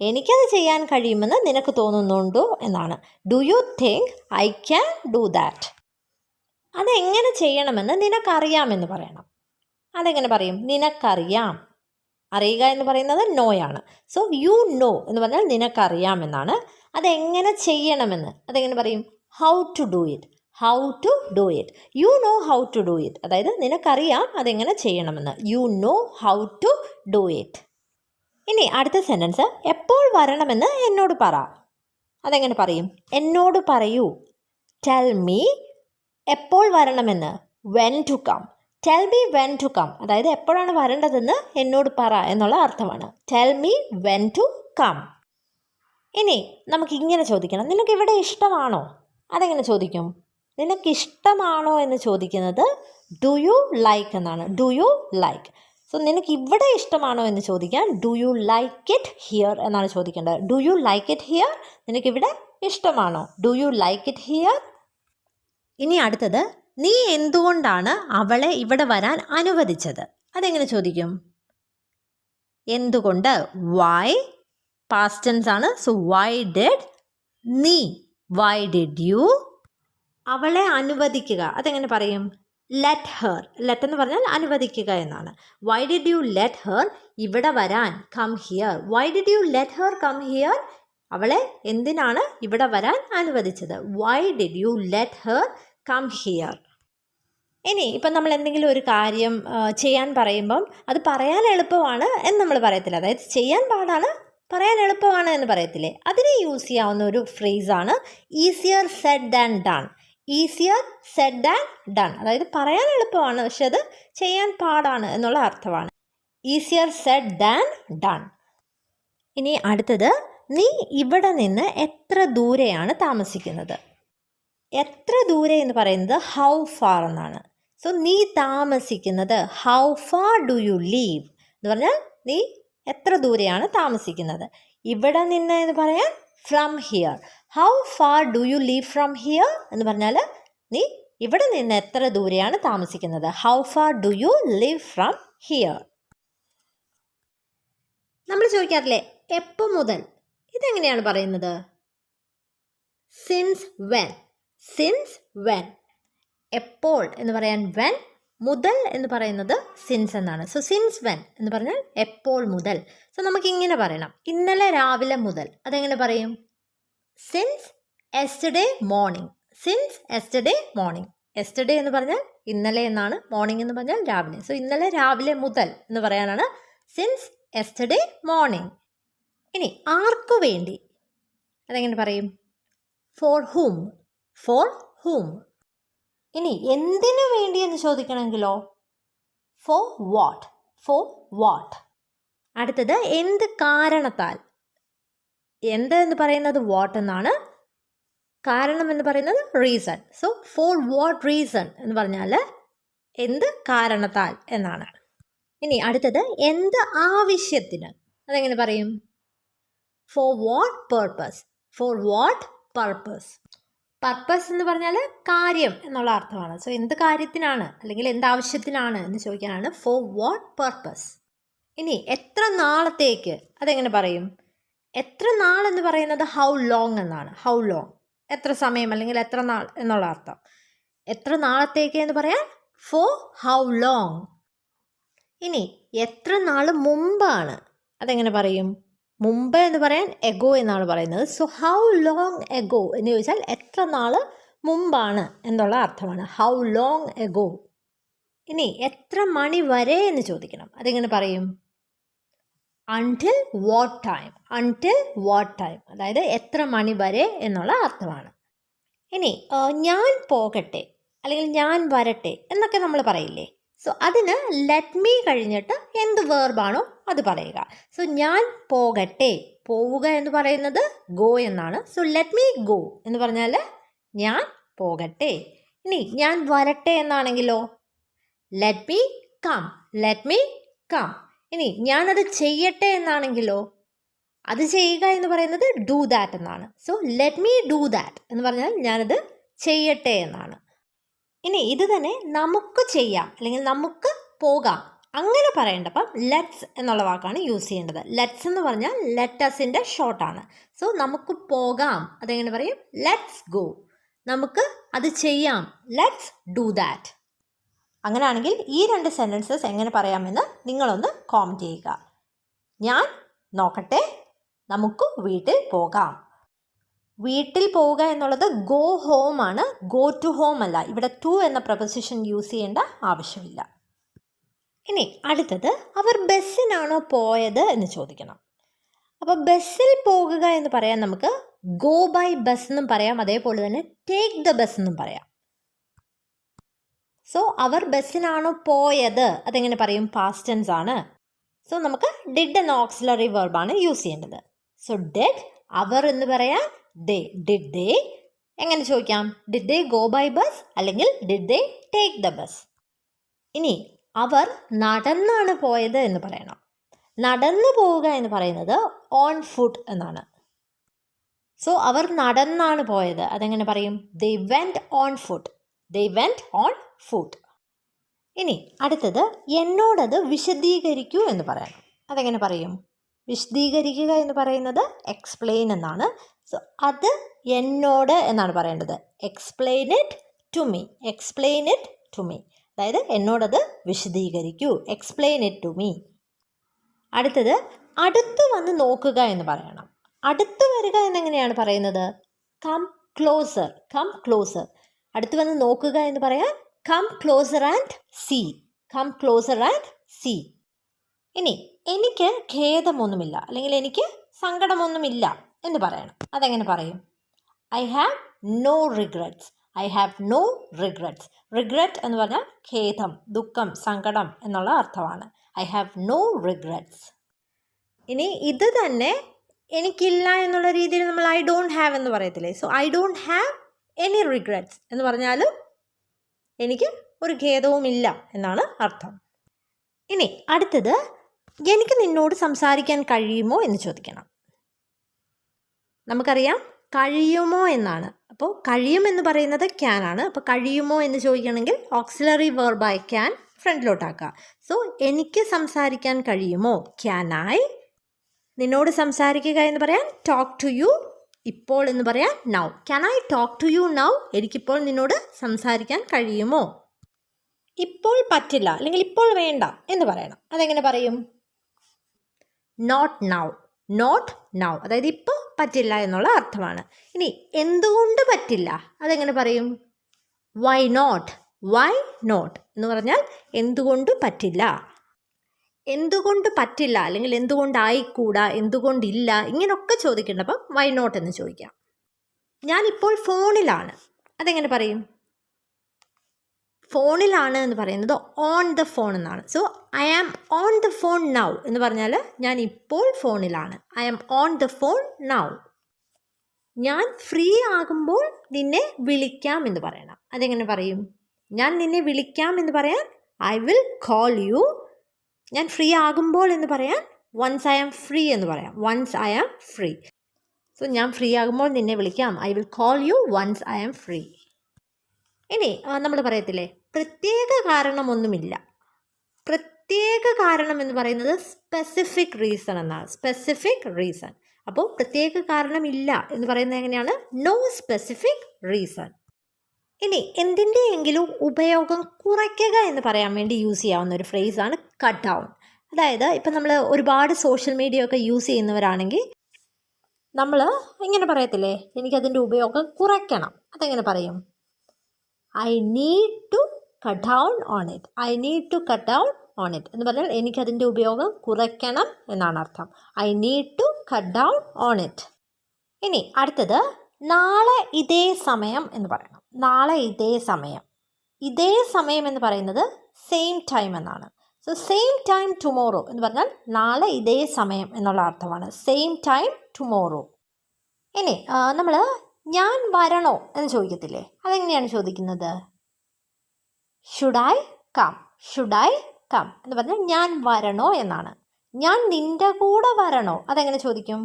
എനിക്കത് ചെയ്യാൻ കഴിയുമെന്ന് നിനക്ക് തോന്നുന്നുണ്ടോ എന്നാണ്. Do you think I can do that. അതെങ്ങനെ ചെയ്യണമെന്ന് നിനക്കറിയാമെന്ന് പറയണം. അതെങ്ങനെ പറയും? നിനക്കറിയാം. അറിയുക എന്ന് പറയുന്നത് നോയാണ്. സോ യു നോ എന്ന് പറഞ്ഞാൽ നിനക്കറിയാമെന്നാണ്. അതെങ്ങനെ ചെയ്യണമെന്ന് അതെങ്ങനെ പറയും? How to do it. How to do it. You know how to do it. അതായത് നിനക്കറിയാം അതെങ്ങനെ ചെയ്യണമെന്ന്. You know how to do it. ഇനി അടുത്ത സെൻറ്റൻസ്, എപ്പോൾ വരണമെന്ന് എന്നോട് പറ. അതെങ്ങനെ പറയും? എന്നോട് പറയൂ. ടെൽ മീ എപ്പോൾ വരണമെന്ന്. When to come. Tell me when to come. അതായത് എപ്പോഴാണ് വരേണ്ടതെന്ന് എന്നോട് പറ എന്നുള്ള അർത്ഥമാണ്. Tell me when to come. ഇനി നമുക്കിങ്ങനെ ചോദിക്കണം, നിനക്ക് ഇവിടെ ഇഷ്ടമാണോ? അതെങ്ങനെ ചോദിക്കും? നിനക്കിഷ്ടമാണോ എന്ന് ചോദിക്കുന്നത് ഡു യു ലൈക്ക് എന്നാണ്. Do you like. സോ നിനക്ക് ഇവിടെ ഇഷ്ടമാണോ എന്ന് ചോദിക്കാൻ do you like it here എന്നാണ് ചോദിക്കേണ്ടത്. Do you like it here. നിനക്കിവിടെ ഇഷ്ടമാണോ? Do you like it here. ഇനി അടുത്തത്, നീ എന്തുകൊണ്ടാണ് അവളെ ഇവിടെ വരാൻ അനുവദിച്ചത്? അതെങ്ങനെ ചോദിക്കും? എന്തുകൊണ്ട്. വൈ. പാസ്റ്റ് ടെൻസ് ആണ്. So why did. നീ. Why did you. അവളെ അനുവദിക്കുക. അതെങ്ങനെ പറയും? Let her. ലെറ്റ് എന്ന് പറഞ്ഞാൽ അനുവദിക്കുക എന്നാണ്. Why did you let her ഇവിടെ വരാൻ. Come here. Why did you let her come here. അവളെ എന്തിനാണ് ഇവിടെ വരാൻ അനുവദിച്ചത്? Why did you let her come here. ഇനി ഇപ്പം നമ്മൾ എന്തെങ്കിലും ഒരു കാര്യം ചെയ്യാൻ പറയുമ്പം അത് പറയാൻ എളുപ്പമാണ് എന്ന് നമ്മൾ പറയത്തില്ല. അതായത് ചെയ്യാൻ പാടാണ്, പറയാൻ എളുപ്പമാണ് എന്ന് പറയത്തില്ലേ? അതിനെ യൂസ് ചെയ്യാവുന്ന ഒരു ഫ്രേസാണ് easier said than done. Easier said than done. അതായത് പറയാൻ എളുപ്പമാണ് പക്ഷെ അത് ചെയ്യാൻ പാടാണ് എന്നുള്ള അർത്ഥമാണ്. Easier said than done. ഇനി അടുത്തത്, നീ ഇവിടെ നിന്ന് എത്ര ദൂരെയാണ് താമസിക്കുന്നത്? എത്ര ദൂരെ എന്ന് പറയുന്നത് ഹൗ ഫാർ എന്നാണ്. സോ നീ താമസിക്കുന്നത്, how far do you leave എന്ന് പറഞ്ഞാൽ നീ എത്ര ദൂരെയാണ് താമസിക്കുന്നത്. ഇവിടെ നിന്ന് എന്ന് പറയാൻ from here. How far do you leave from here എന്ന് പറഞ്ഞാൽ നീ ഇവിടെ നിന്ന് എത്ര ദൂരെയാണ് താമസിക്കുന്നത്. How far do you live from here. നമ്മൾ ചോദിക്കാറില്ലേ എപ്പോൾ മുതൽ, ഇതെങ്ങനെയാണ് പറയുന്നത്? Since when. Since when. എപ്പോൾ എന്ന് പറയാൻ വെൻ, മുതൽ എന്ന് പറയുന്നത് സിൻസ് എന്നാണ്. സോ സിൻസ് വെൻ എന്ന് പറഞ്ഞാൽ എപ്പോൾ മുതൽ. സോ നമുക്കിങ്ങനെ പറയണം, ഇന്നലെ രാവിലെ മുതൽ. അതെങ്ങനെ പറയും? Since yesterday morning. Since yesterday morning. Yesterday എന്ന് പറഞ്ഞാൽ ഇന്നലെ എന്നാണ്, മോർണിംഗ് എന്ന് പറഞ്ഞാൽ രാവിലെ. സോ ഇന്നലെ രാവിലെ മുതൽ എന്ന് പറയാനാണ് സിൻസ് എസ്റ്റർഡേ മോർണിംഗ്. ഇനി ആർക്കു വേണ്ടി, അതെങ്ങനെ പറയും? For whom. For whom. ഇനി എന്തിനു വേണ്ടി എന്ന് ചോദിക്കണമെങ്കിലോ ഫോർ വാട്ട്. For what. അടുത്തത് എന്ത് കാരണത്താൽ. എന്ത് എന്ന് പറയുന്നത് വാട്ട് എന്നാണ്, കാരണം എന്ന് പറയുന്നത് reason. So for what reason എന്ന് പറഞ്ഞാൽ എന്ത് കാരണത്താൽ എന്നാണ്. ഇനി അടുത്തത് എന്ത് ആവശ്യത്തിന്. അതെങ്ങനെ പറയും? For what purpose. For what purpose. Purpose എന്ന് പറഞ്ഞാൽ കാര്യം എന്നുള്ള അർത്ഥമാണ്. സോ എന്ത് കാര്യത്തിനാണ് അല്ലെങ്കിൽ എന്താവശ്യത്തിനാണ് എന്ന് ചോദിക്കാനാണ് ഫോർ വാട്ട് പർപ്പസ്. ഇനി എത്ര നാളത്തേക്ക്. അതെങ്ങനെ പറയും? എത്ര നാൾ എന്ന് പറയുന്നത് ഹൗ ലോങ് എന്നാണ്. ഹൗ ലോങ്, എത്ര സമയം അല്ലെങ്കിൽ എത്ര നാൾ എന്നുള്ള അർത്ഥം. എത്ര നാളത്തേക്ക് എന്ന് പറയാൻ ഫോർ ഹൗ ലോങ്. ഇനി എത്ര നാൾ മുമ്പാണ്. അതെങ്ങനെ പറയും? മുമ്പ് എന്ന് പറയാൻ എഗോ എന്നാണ് പറയുന്നത്. സോ ഹൗ ലോങ് എഗോ എന്ന് ചോദിച്ചാൽ എത്ര നാൾ മുമ്പാണ് എന്നുള്ള അർത്ഥമാണ്. How long ago. ഇനി എത്ര മണി വരെ എന്ന് ചോദിക്കണം. അതെങ്ങനെ പറയും? Until what time. Until what time, അതായത് എത്ര മണി വരെ എന്നുള്ള അർത്ഥമാണ്. ഇനി ഞാൻ പോകട്ടെ അല്ലെങ്കിൽ ഞാൻ വരട്ടെ എന്നൊക്കെ നമ്മൾ പറയില്ലേ. സോ അതിന് ലെറ്റ് മീ കഴിഞ്ഞിട്ട് എന്ത് വേർബാണോ അത് പറയുക. സോ ഞാൻ പോകട്ടെ, പോവുക എന്ന് പറയുന്നത് ഗോ എന്നാണ്. സോ ലെറ്റ് മീ ഗോ എന്ന് പറഞ്ഞാൽ ഞാൻ പോകട്ടെ. ഇനി ഞാൻ വരട്ടെ എന്നാണെങ്കിലോ let me come. Let me come. ഇനി ഞാനത് ചെയ്യട്ടെ എന്നാണെങ്കിലോ അത് ചെയ്യുക എന്ന് പറയുന്നത് ഡു ദാറ്റ് എന്നാണ്. So let me do that എന്ന് പറഞ്ഞാൽ ഞാനത് ചെയ്യട്ടെ എന്നാണ്. ഇനി ഇത് തന്നെ നമുക്ക് ചെയ്യാം അല്ലെങ്കിൽ നമുക്ക് പോകാം അങ്ങനെ പറയേണ്ടപ്പം ലെറ്റ്സ് എന്നുള്ള വാക്കാണ് യൂസ് ചെയ്യേണ്ടത്. ലെറ്റ്സ് എന്ന് പറഞ്ഞാൽ ലെറ്റസിൻ്റെ ഷോർട്ടാണ്. സോ നമുക്ക് പോകാം, അതെങ്ങനെ പറയും? Let's go. നമുക്ക് അത് ചെയ്യാം, ലെറ്റ്സ് ഡു ദാറ്റ്. അങ്ങനെയാണെങ്കിൽ ഈ രണ്ട് സെൻറ്റൻസസ് എങ്ങനെ പറയാമെന്ന് നിങ്ങളൊന്ന് കോമെൻറ്റ് ചെയ്യുക. ഞാൻ നോക്കട്ടെ, നമുക്ക് വീട്ടിൽ പോകാം. വീട്ടിൽ പോവുക എന്നുള്ളത് ഗോ ഹോം ആണ്, ഗോ ടു ഹോം അല്ല. ഇവിടെ ടു എന്ന പ്രൊപസിഷൻ യൂസ് ചെയ്യേണ്ട ആവശ്യമില്ല. ഇനി അടുത്തത് അവർ ബസ്സിനാണോ പോയത് എന്ന് ചോദിക്കണം. അപ്പോൾ ബസ്സിൽ പോകുക എന്ന് പറയാൻ നമുക്ക് ഗോ ബൈ ബസ് എന്നും പറയാം, അതേപോലെ തന്നെ ടേക്ക് ദ ബസ് എന്നും പറയാം. സോ അവർ ബസ്സിനാണോ പോയത്, അതെങ്ങനെ പറയും? പാസ്റ്റ് ടെൻസ് ആണ്. സോ നമുക്ക് ഡിഡ് എന്ന ഓക്സിലറി വെർബാണ് യൂസ് ചെയ്യേണ്ടത്. സോ ഡിഡ്, അവർ എന്ന് പറയാൻ ദേ. ഡിഡ് ദേ എങ്ങനെ ചോദിക്കാം? Did they go by bus അല്ലെങ്കിൽ did they take the bus. ഇനി അവർ നടന്നാണ് പോയത് എന്ന് പറയണം. നടന്നു പോവുക എന്ന് പറയുന്നത് ഓൺ ഫുട്ട് എന്നാണ്. സോ അവർ നടന്നാണ് പോയത്, അതെങ്ങനെ പറയും? They went on foot. They went on foot. ഇനി അടുത്തത് എന്നോടത് വിശദീകരിക്കൂ എന്ന് പറയണം. അതെങ്ങനെ പറയും? വിശദീകരിക്കുക എന്ന് പറയുന്നത് എക്സ്പ്ലെയിൻ എന്നാണ്. സോ അത് എന്നോട് എന്നാണ് പറയേണ്ടത്. Explain it to me. Explain it to me, അതായത് എന്നോടത് വിശദീകരിക്കൂ, എക്സ്പ്ലെയിൻ ഇറ്റ് ടു മീ. അടുത്തത് അടുത്ത് വന്ന് നോക്കുക എന്ന് പറയണം. അടുത്ത് വരിക എന്നെങ്ങനെയാണ് പറയുന്നത്? Come closer. Come closer. അടുത്ത് വന്ന് നോക്കുക എന്ന് പറയാൻ come closer and see. Come closer and see. ഇനി എനിക്ക് ഖേദമൊന്നുമില്ല അല്ലെങ്കിൽ എനിക്ക് സങ്കടമൊന്നുമില്ല എന്ന് പറയണം. അതെങ്ങനെ പറയും? I have no regrets. I have no regrets. Regret എന്ന് പറഞ്ഞാൽ ഖേദം, ദുഃഖം, സങ്കടം എന്നുള്ള അർത്ഥമാണ്. I have no regrets. ഇനി ഇത് തന്നെ എനിക്കില്ല എന്നുള്ള രീതിയിൽ നമ്മൾ ഐ ഡോണ്ട് ഹാവ് എന്ന് പറയത്തില്ലേ. So I don't have any regrets എന്ന് പറഞ്ഞാൽ എനിക്ക് ഒരു ഖേദവുമില്ല എന്നാണ് അർത്ഥം. ഇനി അടുത്തത്, എനിക്ക് നിന്നോട് സംസാരിക്കാൻ കഴിയുമോ എന്ന് ചോദിക്കണം. നമുക്കറിയാം കഴിയുമോ എന്നാണ്. അപ്പോൾ കഴിയുമെന്ന് പറയുന്നത് ക്യാൻ ആണ്. അപ്പോൾ കഴിയുമോ എന്ന് ചോദിക്കണമെങ്കിൽ ഓക്സിലറി വെർബായി ക്യാൻ ഫ്രണ്ടിലോട്ടാക്കുക. സോ എനിക്ക് സംസാരിക്കാൻ കഴിയുമോ, ക്യാൻ ഐ. നിന്നോട് സംസാരിക്കുക എന്ന് പറയാൻ ടോക്ക് ടു യു. ഇപ്പോൾ എന്ന് പറയാൻ now. Can I talk to you now? എനിക്കിപ്പോൾ നിന്നോട് സംസാരിക്കാൻ കഴിയുമോ? ഇപ്പോൾ പറ്റില്ല അല്ലെങ്കിൽ ഇപ്പോൾ വേണ്ട എന്ന് പറയണം. അതെങ്ങനെ പറയും? Not now. നോട്ട് നൗ അതായത് ഇപ്പോൾ പറ്റില്ല എന്നുള്ള അർത്ഥമാണ്. ഇനി എന്തുകൊണ്ട് പറ്റില്ല അതെങ്ങനെ പറയും? Why not. വൈ നോട്ട് എന്ന് പറഞ്ഞാൽ എന്തുകൊണ്ട് പറ്റില്ല. എന്തുകൊണ്ട് പറ്റില്ല അല്ലെങ്കിൽ എന്തുകൊണ്ടായിക്കൂടാ, എന്തുകൊണ്ടില്ല, ഇങ്ങനെയൊക്കെ ചോദിക്കേണ്ടപ്പം വൈ നോട്ട് എന്ന് ചോദിക്കാം. ഞാനിപ്പോൾ ഫോണിലാണ്. അതെങ്ങനെ പറയും? ഫോണിലാണ് എന്ന് പറയുന്നത് ഓൺ ദ ഫോൺ എന്നാണ്. So I am on the phone now എന്ന് പറഞ്ഞാൽ ഞാൻ ഇപ്പോൾ ഫോണിലാണ്. I am on the phone now. ഞാൻ ഫ്രീ ആകുമ്പോൾ നിന്നെ വിളിക്കാം എന്ന് പറയണം. അതെങ്ങനെ പറയും? ഞാൻ നിന്നെ വിളിക്കാം എന്ന് പറയാൻ ഐ വിൽ കോൾ യു. ഞാൻ ഫ്രീ ആകുമ്പോൾ എന്ന് പറയാൻ വൺസ് ഐ ആം ഫ്രീ എന്ന് പറയാം. Once I am free. So ഞാൻ ഫ്രീ ആകുമ്പോൾ നിന്നെ വിളിക്കാം. I will call you once I am free. ഇനി നമ്മൾ പറയത്തില്ലേ പ്രത്യേക കാരണമൊന്നുമില്ല. പ്രത്യേക കാരണം എന്ന് പറയുന്നത് സ്പെസിഫിക് റീസൺ എന്നാണ്. Specific reason. അപ്പോൾ പ്രത്യേക കാരണമില്ല എന്ന് പറയുന്നത് എങ്ങനെയാണ്? No specific reason. ഇനി എന്തിൻ്റെയെങ്കിലും ഉപയോഗം കുറയ്ക്കുക എന്ന് പറയാൻ വേണ്ടി യൂസ് ചെയ്യാവുന്ന ഒരു ഫ്രേസാണ് കട്ട് ഡൗൺ. അതായത് ഇപ്പം നമ്മൾ ഒരുപാട് സോഷ്യൽ മീഡിയ ഒക്കെ യൂസ് ചെയ്യുന്നവരാണെങ്കിൽ നമ്മൾ ഇങ്ങനെ പറയത്തില്ലേ എനിക്കതിൻ്റെ ഉപയോഗം കുറയ്ക്കണം. അതെങ്ങനെ പറയും? I need to cut down on it. I need to cut down on it എന്ന് പറഞ്ഞാൽ എനിക്കതിൻ്റെ ഉപയോഗം കുറയ്ക്കണം എന്നാണ് അർത്ഥം. I need to cut down on it. ഇനി അടുത്തത് നാളെ ഇതേ സമയം എന്ന് പറയണം. നാളെ ഇതേ സമയം. ഇതേ സമയം എന്ന് പറയുന്നത് സെയിം ടൈം എന്നാണ്. സോ സെയിം ടൈം ടുമോറോ എന്ന് പറഞ്ഞാൽ നാളെ ഇതേ സമയം എന്നുള്ള അർത്ഥമാണ്. Same time tomorrow. ഇനി നമ്മൾ ഞാൻ വരണോ എന്ന് ചോദിക്കത്തില്ലേ, അതെങ്ങനെയാണ് ചോദിക്കുന്നത്? Should I come. Should I come എന്ന് പറഞ്ഞാൽ ഞാൻ വരണോ എന്നാണ്. ഞാൻ നിൻ്റെ കൂടെ വരണോ അതെങ്ങനെ ചോദിക്കും?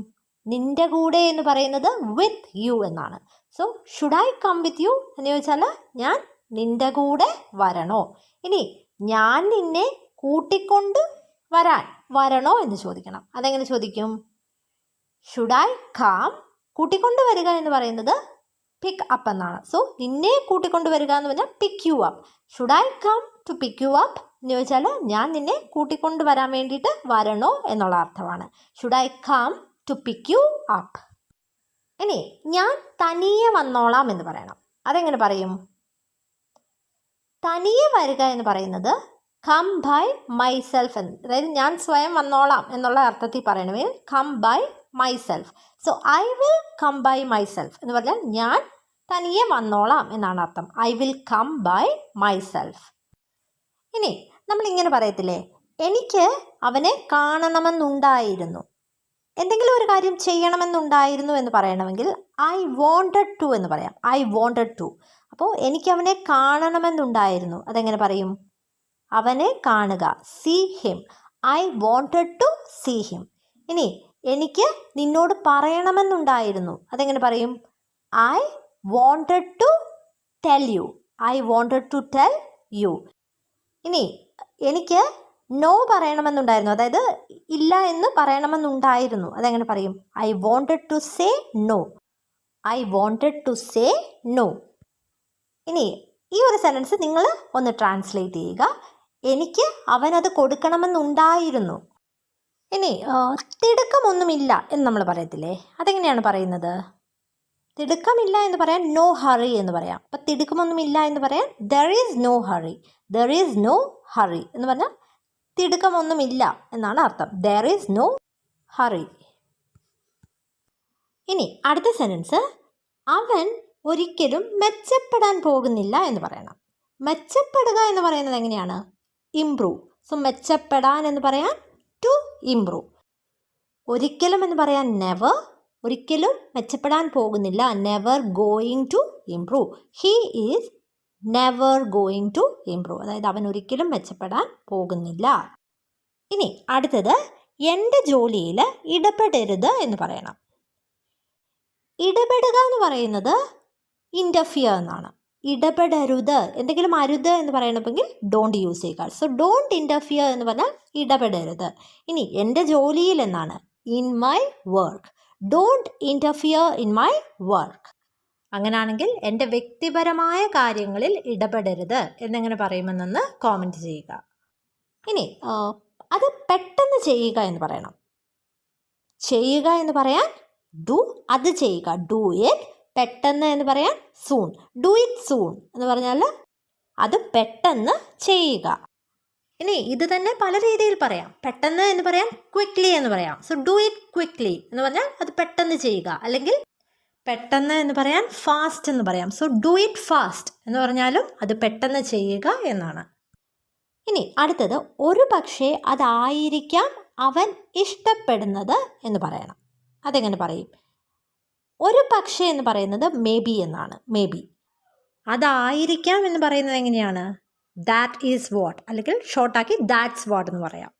നിൻ്റെ കൂടെ എന്ന് പറയുന്നത് വിത്ത് യു എന്നാണ്. So should I come with you എന്ന് ചോദിച്ചാൽ ഞാൻ നിൻ്റെ കൂടെ വരണോ. ഇനി ഞാൻ നിന്നെ കൂട്ടിക്കൊണ്ട് വരണോ എന്ന് ചോദിക്കണം. അതെങ്ങനെ ചോദിക്കും? Should I come. കൂട്ടിക്കൊണ്ട് വരിക എന്ന് പറയുന്നത് പിക്ക് അപ്പ് എന്നാണ്. സോ നിന്നെ കൂട്ടിക്കൊണ്ട് വരിക എന്ന് പറഞ്ഞാൽ pick you up. Should I come to pick you up എന്ന് ചോദിച്ചാൽ ഞാൻ നിന്നെ കൂട്ടിക്കൊണ്ട് വരാൻ വേണ്ടിയിട്ട് വരണോ എന്നുള്ള അർത്ഥമാണ്. Should I come to pick you up. ഇനി ഞാൻ തനിയെ വന്നോളാം എന്ന് പറയണം. അതെങ്ങനെ പറയും? തനിയെ വരിക എന്ന് പറയുന്നത് കം ബൈ മൈസെൽഫ് എന്ന്, അതായത് ഞാൻ സ്വയം വന്നോളാം എന്നുള്ള അർത്ഥത്തിൽ പറയണമെങ്കിൽ come by myself. So I will come by myself എന്ന് പറഞ്ഞാൽ ഞാൻ തനിയെ വന്നോളാം എന്നാണ് അർത്ഥം. I will come by myself. ഇനി നമ്മളിങ്ങനെ പറയത്തില്ലേ എനിക്ക് അവനെ കാണണമെന്നുണ്ടായിരുന്നു. എന്തെങ്കിലും ഒരു കാര്യം ചെയ്യണമെന്നുണ്ടായിരുന്നു എന്ന് പറയണമെങ്കിൽ ഐ വോണ്ടഡ് ടു എന്ന് പറയാം. I wanted to. അപ്പോൾ എനിക്ക് അവനെ കാണണമെന്നുണ്ടായിരുന്നു. അതെങ്ങനെ പറയും? അവനെ കാണുക. See him. I wanted to see him. ഇനി എനിക്ക് നിന്നോട് പറയണമെന്നുണ്ടായിരുന്നു. അതെങ്ങനെ പറയും? I wanted to tell you. I wanted to tell you. ഇനി എനിക്ക് നോ പറയണമെന്നുണ്ടായിരുന്നു, അതായത് ഇല്ല എന്ന് പറയണമെന്നുണ്ടായിരുന്നു. അതെങ്ങനെ പറയും? I wanted to say no. I wanted to say no. ഇനി ഈ ഒരു സെൻറ്റൻസ് നിങ്ങൾ ഒന്ന് ട്രാൻസ്ലേറ്റ് ചെയ്യുക. എനിക്ക് അവനത് കൊടുക്കണമെന്നുണ്ടായിരുന്നു. ഇനി തിടുക്കമൊന്നുമില്ല എന്ന് നമ്മൾ പറയത്തില്ലേ, അതെങ്ങനെയാണ് പറയുന്നത്? തിടുക്കമില്ല എന്ന് പറയാൻ നോ ഹറി എന്ന് പറയാം. അപ്പം തിടുക്കമൊന്നുമില്ല എന്ന് പറയാൻ there is no hurry. There is no hurry എന്ന് പറഞ്ഞാൽ തിടുക്കമൊന്നുമില്ല എന്നാണ് അർത്ഥം. There is no hurry. ഇനി അടുത്ത സെൻറ്റൻസ് അവൻ ഒരിക്കലും മെച്ചപ്പെടാൻ പോകുന്നില്ല എന്ന് പറയണം. മെച്ചപ്പെടുക എന്ന് പറയുന്നത് എങ്ങനെയാണ്? ഇംപ്രൂവ്. സോ മെച്ചപ്പെടാൻ എന്ന് പറയാൻ ടു ഇംപ്രൂവ്. ഒരിക്കലും എന്ന് പറയാൻ നെവർ. ഒരിക്കലും മെച്ചപ്പെടാൻ പോകുന്നില്ല. Never going to improve. He is never going to improve. അതായത് അവൻ ഒരിക്കലും മെച്ചപ്പെടാൻ പോകുന്നില്ല. ഇനി അടുത്തത് എൻ്റെ ജോലിയിൽ ഇടപെടരുത് എന്ന് പറയണം. ഇടപെടുക എന്ന് പറയുന്നത് ഇൻ്റർഫിയർ എന്നാണ്. ഇടപെടരുത്, എന്തെങ്കിലും അരുത് എന്ന് പറയണമെങ്കിൽ ഡോണ്ട് യൂസ് ചെയ്യുക. സോ ഡോണ്ട് ഇൻ്റർഫിയർ എന്ന് പറഞ്ഞാൽ ഇടപെടരുത്. ഇനി എൻ്റെ ജോലിയിൽ എന്നാണ് in my work. Don't interfere in my work. അങ്ങനെയാണെങ്കിൽ എൻ്റെ വ്യക്തിപരമായ കാര്യങ്ങളിൽ ഇടപെടരുത് എന്നെങ്ങനെ പറയുമെന്നൊന്ന് കോമൻറ്റ് ചെയ്യുക. ഇനി അത് പെട്ടെന്ന് ചെയ്യുക എന്ന് പറയണം. ചെയ്യുക എന്ന് പറയാൻ ഡു, അത് ചെയ്യുക, ഡു ഇറ്റ്. പെട്ടെന്ന് എന്ന് പറയാൻ സൂൺ, ഡു ഇറ്റ് സൂൺ എന്ന് പറഞ്ഞാൽ അത് പെട്ടെന്ന് ചെയ്യുക. ഇനി ഇത് തന്നെ പല രീതിയിൽ പറയാം. പെട്ടെന്ന് എന്ന് പറയാൻ ക്വിക്ക്ലി എന്ന് പറയാം. സോ ഡു ഇറ്റ് ക്വിക്ക്ലി എന്ന് പറഞ്ഞാൽ അത് പെട്ടെന്ന് ചെയ്യുക. അല്ലെങ്കിൽ പെട്ടെന്ന് എന്ന് പറയാൻ ഫാസ്റ്റ് എന്ന് പറയാം. സോ ഡു ഇറ്റ് ഫാസ്റ്റ് എന്ന് പറഞ്ഞാലും അത് പെട്ടെന്ന് ചെയ്യുക എന്നാണ്. ഇനി അടുത്തത് ഒരു പക്ഷേ അതായിരിക്കാം അവൻ ഇഷ്ടപ്പെടുന്നത് എന്ന് പറയണം. അതെങ്ങനെ പറയും? ഒരു പക്ഷേ എന്ന് പറയുന്നത് മേ ബി എന്നാണ്. Maybe. അതായിരിക്കാം എന്ന് പറയുന്നത് എങ്ങനെയാണ്? ദാറ്റ് ഈസ് വാട്ട്, അല്ലെങ്കിൽ ഷോർട്ടാക്കി ദാറ്റ്സ് വാട്ട് എന്ന് പറയാം.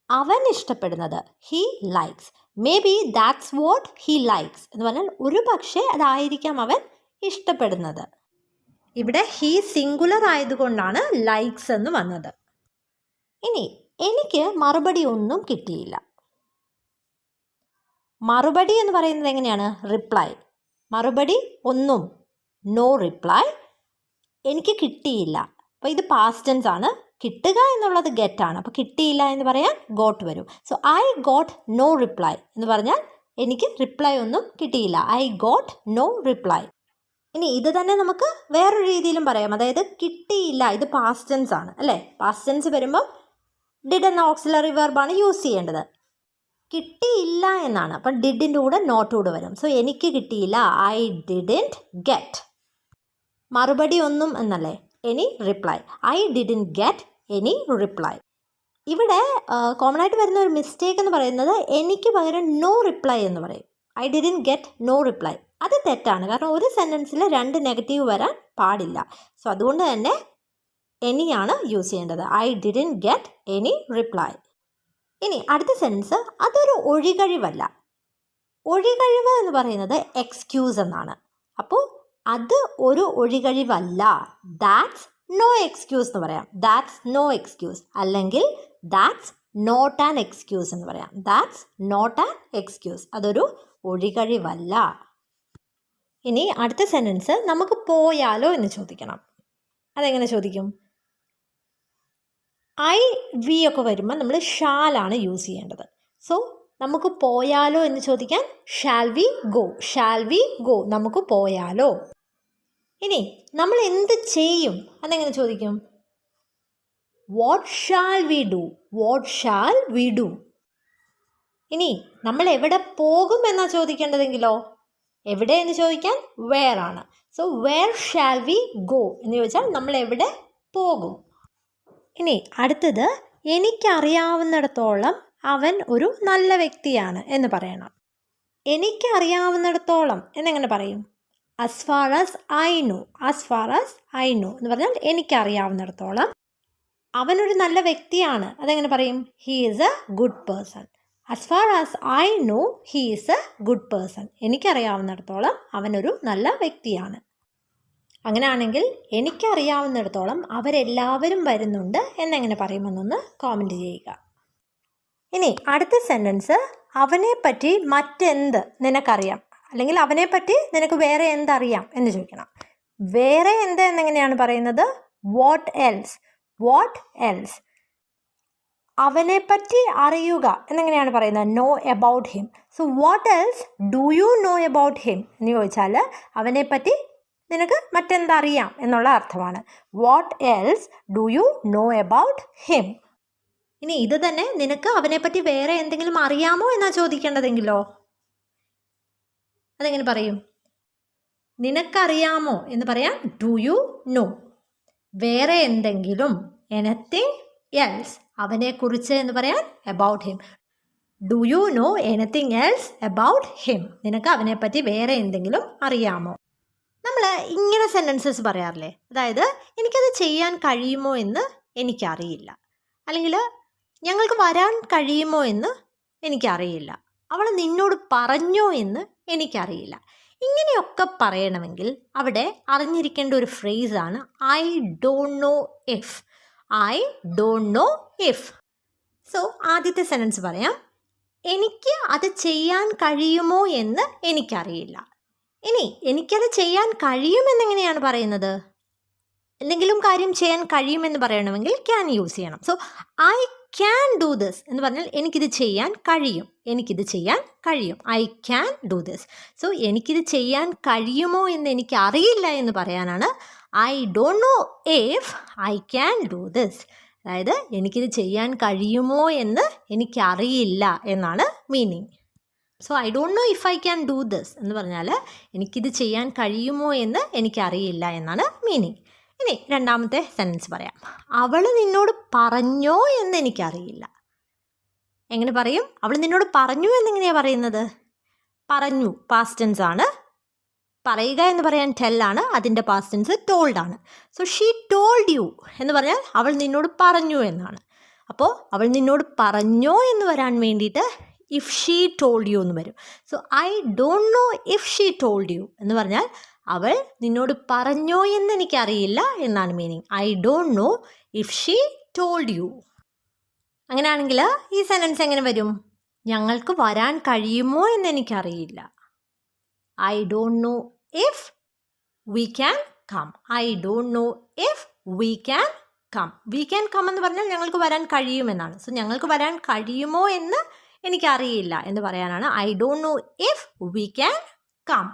അവൻ ഇഷ്ടപ്പെടുന്നത് he likes. May be that's what he likes എന്ന് പറഞ്ഞാൽ ഒരു പക്ഷേ അതായിരിക്കാം അവൻ ഇഷ്ടപ്പെടുന്നത്. ഇവിടെ ഹീ സിംഗുലർ ആയതുകൊണ്ടാണ് ലൈക്സ് എന്ന് വന്നത്. ഇനി എനിക്ക് മറുപടി ഒന്നും കിട്ടിയില്ല. മറുപടി എന്ന് പറയുന്നത് എങ്ങനെയാണ്? റിപ്ലൈ. മറുപടി ഒന്നും, നോ റിപ്ലൈ. എനിക്ക് കിട്ടിയില്ല. അപ്പോൾ ഇത് പാസ്റ്റ് ടെൻസ് ആണ്. കിട്ടുക എന്നുള്ളത് ഗെറ്റ് ആണ്. അപ്പോൾ കിട്ടിയില്ല എന്ന് പറയാൻ ഗോട്ട് വരും. So I got no reply എന്ന് പറഞ്ഞാൽ എനിക്ക് റിപ്ലൈ ഒന്നും കിട്ടിയില്ല. I got no reply. ഇനി ഇത് തന്നെ നമുക്ക് വേറൊരു രീതിയിലും പറയാം. അതായത് കിട്ടിയില്ല, ഇത് പാസ്റ്റ് ടെൻസ് ആണ് അല്ലേ? പാസ്റ്റ് ടെൻസ് വരുമ്പം ഡിഡ് എന്ന ഓക്സിലറി വെർബാണ് യൂസ് ചെയ്യേണ്ടത്. കിട്ടിയില്ല എന്നാണ്. അപ്പം ഡിഡിൻ്റെ കൂടെ നോട്ട് കൂടെ വരും. സോ എനിക്ക് കിട്ടിയില്ല, ഐ ഡിഡൻറ്റ് ഗെറ്റ്. മറുപടി ഒന്നും എന്നല്ലേ? Any reply. I didn't get any reply. ഇവിടെ കോമൺ ആയിട്ട് വരുന്ന ഒരു മിസ്റ്റേക്ക് എന്ന് പറയുന്നത് എനിക്ക് പകരം നോ റിപ്ലൈ എന്ന് പറയും. I didn't get no reply. അത് തെറ്റാണ്. കാരണം ഒരു സെൻറ്റൻസിൽ രണ്ട് നെഗറ്റീവ് വരാൻ പാടില്ല. സോ അതുകൊണ്ട് തന്നെ എനിയാണ് യൂസ് ചെയ്യേണ്ടത്. I didn't get any reply. ഇനി അടുത്ത സെൻറ്റൻസ് അതൊരു ഒഴികഴിവല്ല. ഒഴികഴിവ് എന്ന് പറയുന്നത് എക്സ്ക്യൂസ് എന്നാണ്. അപ്പോൾ അത് ഒരു ഒഴികഴിവല്ല. ദാറ്റ്സ് നോ എക്സ്ക്യൂസ് എന്ന് പറയാം. That's no excuse. അല്ലെങ്കിൽ ദാറ്റ്സ് നോട്ട് ആൻ എക്സ്ക്യൂസ് എന്ന് പറയാം. That's not an excuse. അതൊരു ഒഴികഴിവല്ല. ഇനി അടുത്ത സെൻറ്റൻസ് നമുക്ക് പോയാലോ എന്ന് ചോദിക്കണം. അതെങ്ങനെ ചോദിക്കും? ഐ വി ഒക്കെ വരുമ്പോൾ നമ്മൾ ഷാലാണ് യൂസ് ചെയ്യേണ്ടത്. സോ നമുക്ക് പോയാലോ എന്ന് ചോദിക്കാൻ shall we go. Shall we go. നമുക്ക് പോയാലോ. ഇനി നമ്മൾ എന്ത് ചെയ്യും? അതെങ്ങനെ ചോദിക്കും? What shall we do. What shall we do. ഇനി നമ്മൾ എവിടെ പോകും എന്നാ ചോദിക്കേണ്ടതെങ്കിലോ? എവിടെ എന്ന് ചോദിക്കാൻ വേർ ആണ്. So where shall we go എന്ന് ചോദിച്ചാൽ നമ്മൾ എവിടെ പോകും. ഇനി അടുത്തത് എനിക്കറിയാവുന്നിടത്തോളം അവൻ ഒരു നല്ല വ്യക്തിയാണ് എന്ന് പറയണം. എനിക്കറിയാവുന്നിടത്തോളം എന്നെങ്ങനെ പറയും? As far as I know. As far as I know എന്ന് പറഞ്ഞാൽ എനിക്കറിയാവുന്നിടത്തോളം അവനൊരു നല്ല വ്യക്തിയാണ്. അതെങ്ങനെ പറയും? He is a good person. As far as I know he is a good person. എനിക്കറിയാവുന്നിടത്തോളം അവനൊരു നല്ല വ്യക്തിയാണ്. അങ്ങനെയാണെങ്കിൽ എനിക്കറിയാവുന്നിടത്തോളം അവരെല്ലാവരും വരുന്നുണ്ട് എന്നെങ്ങനെ പറയുമെന്നൊന്ന് കോമൻറ്റ് ചെയ്യുക. ഇനി അടുത്ത സെൻറ്റൻസ് അവനെപ്പറ്റി മറ്റെന്ത് നിനക്കറിയാം, അല്ലെങ്കിൽ അവനെപ്പറ്റി നിനക്ക് വേറെ എന്തറിയാം എന്ന് ചോദിക്കണം. വേറെ എന്ത് എന്നെങ്ങനെയാണ് പറയുന്നത്? What else. What else. അവനെപ്പറ്റി അറിയുക എന്നെങ്ങനെയാണ് പറയുന്നത്? Know about him. So what else do you know about him എന്ന് ചോദിച്ചാൽ അവനെപ്പറ്റി നിനക്ക് മറ്റെന്തറിയാം എന്നുള്ള അർത്ഥമാണ്. What else do you know about him. ഇനി ഇത് തന്നെ നിനക്ക് അവനെപ്പറ്റി വേറെ എന്തെങ്കിലും അറിയാമോ എന്നാ ചോദിക്കേണ്ടതെങ്കിലോ? അതെങ്ങനെ പറയും? നിനക്കറിയാമോ എന്ന് പറയാൻ ഡു യു നോ. വേറെ എന്തെങ്കിലും എനിത്തിങ് എൽസ് അവനെക്കുറിച്ച് എന്ന് പറയാൻ about him. Do you know anything else about him? നിനക്ക് അവനെപ്പറ്റി വേറെ എന്തെങ്കിലും അറിയാമോ? നമ്മൾ ഇങ്ങനെ സെൻറ്റൻസസ് പറയാറില്ലേ? അതായത് എനിക്കത് ചെയ്യാൻ കഴിയുമോ എന്ന് എനിക്കറിയില്ല, അല്ലെങ്കിൽ ഞങ്ങൾക്ക് വരാൻ കഴിയുമോ എന്ന് എനിക്കറിയില്ല, അവൾ നിന്നോട് പറഞ്ഞോ എന്ന് എനിക്കറിയില്ല. ഇങ്ങനെയൊക്കെ പറയണമെങ്കിൽ അവിടെ അറിഞ്ഞിരിക്കേണ്ട ഒരു ഫ്രേസാണ് I don't know if. I don't know if. So ആദ്യത്തെ സെൻറ്റൻസ് പറയാം. എനിക്ക് അത് ചെയ്യാൻ കഴിയുമോ എന്ന് എനിക്കറിയില്ല. ഇനി എനിക്കത് ചെയ്യാൻ കഴിയുമെന്നെങ്ങനെയാണ് പറയുന്നത്? എന്തെങ്കിലും കാര്യം ചെയ്യാൻ കഴിയുമെന്ന് പറയണമെങ്കിൽ ക്യാൻ യൂസ് ചെയ്യണം. So I can do this എന്ന് പറഞ്ഞാൽ എനിക്കിത് ചെയ്യാൻ കഴിയും. എനിക്കിത് ചെയ്യാൻ കഴിയും. I can do this. So എനിക്കിത് ചെയ്യാൻ കഴിയുമോ എന്ന് എനിക്കറിയില്ല എന്ന് പറയാനാണ് I don't know if I can do this. അതായത് എനിക്കിത് ചെയ്യാൻ കഴിയുമോ എന്ന് എനിക്കറിയില്ല എന്നാണ് meaning. So I don't know if I can do this എന്ന് പറഞ്ഞാൽ എനിക്കിത് ചെയ്യാൻ കഴിയുമോ എന്ന് എനിക്കറിയില്ല എന്നാണ് മീനിങ്. ഇനി രണ്ടാമത്തെ സെൻറ്റൻസ് പറയാം. അവൾ നിന്നോട് പറഞ്ഞോ എന്ന് എനിക്കറിയില്ല. എങ്ങനെ പറയും? അവൾ നിന്നോട് പറഞ്ഞു എന്നെങ്ങനെയാണ് പറയുന്നത്? പറഞ്ഞു പാസ്റ്റ് ടെൻസ് ആണ്. പറയുക എന്ന് പറയാൻ ടെല്ലാണ്, അതിൻ്റെ പാസ്റ്റ് ടെൻസ് ടോൾഡ് ആണ്. സോ ഷീ ടോൾഡ് യു എന്ന് പറഞ്ഞാൽ അവൾ നിന്നോട് പറഞ്ഞു എന്നാണ്. അപ്പോൾ അവൾ നിന്നോട് പറഞ്ഞോ എന്ന് വരാൻ വേണ്ടിയിട്ട് ഇഫ് ഷീ ടോൾഡ് യു എന്ന് വരും. So I don't know if she told you എന്ന് പറഞ്ഞാൽ അവൾ നിന്നോട് പറഞ്ഞോ എന്ന് എനിക്കറിയില്ല എന്നാണ് meaning. I don't know if she told you. അങ്ങനെയാണെങ്കിൽ ഈ സെൻറ്റൻസ് എങ്ങനെ വരും? ഞങ്ങൾക്ക് വരാൻ കഴിയുമോ എന്ന് എനിക്കറിയില്ല. I don't know if we can come. I don't know if we can come. We can come എന്ന് പറഞ്ഞാൽ ഞങ്ങൾക്ക് വരാൻ കഴിയുമെന്നാണ്. സോ ഞങ്ങൾക്ക് വരാൻ കഴിയുമോ എന്ന് എനിക്കറിയില്ല എന്ന് പറയാനാണ് I don't know if we can come.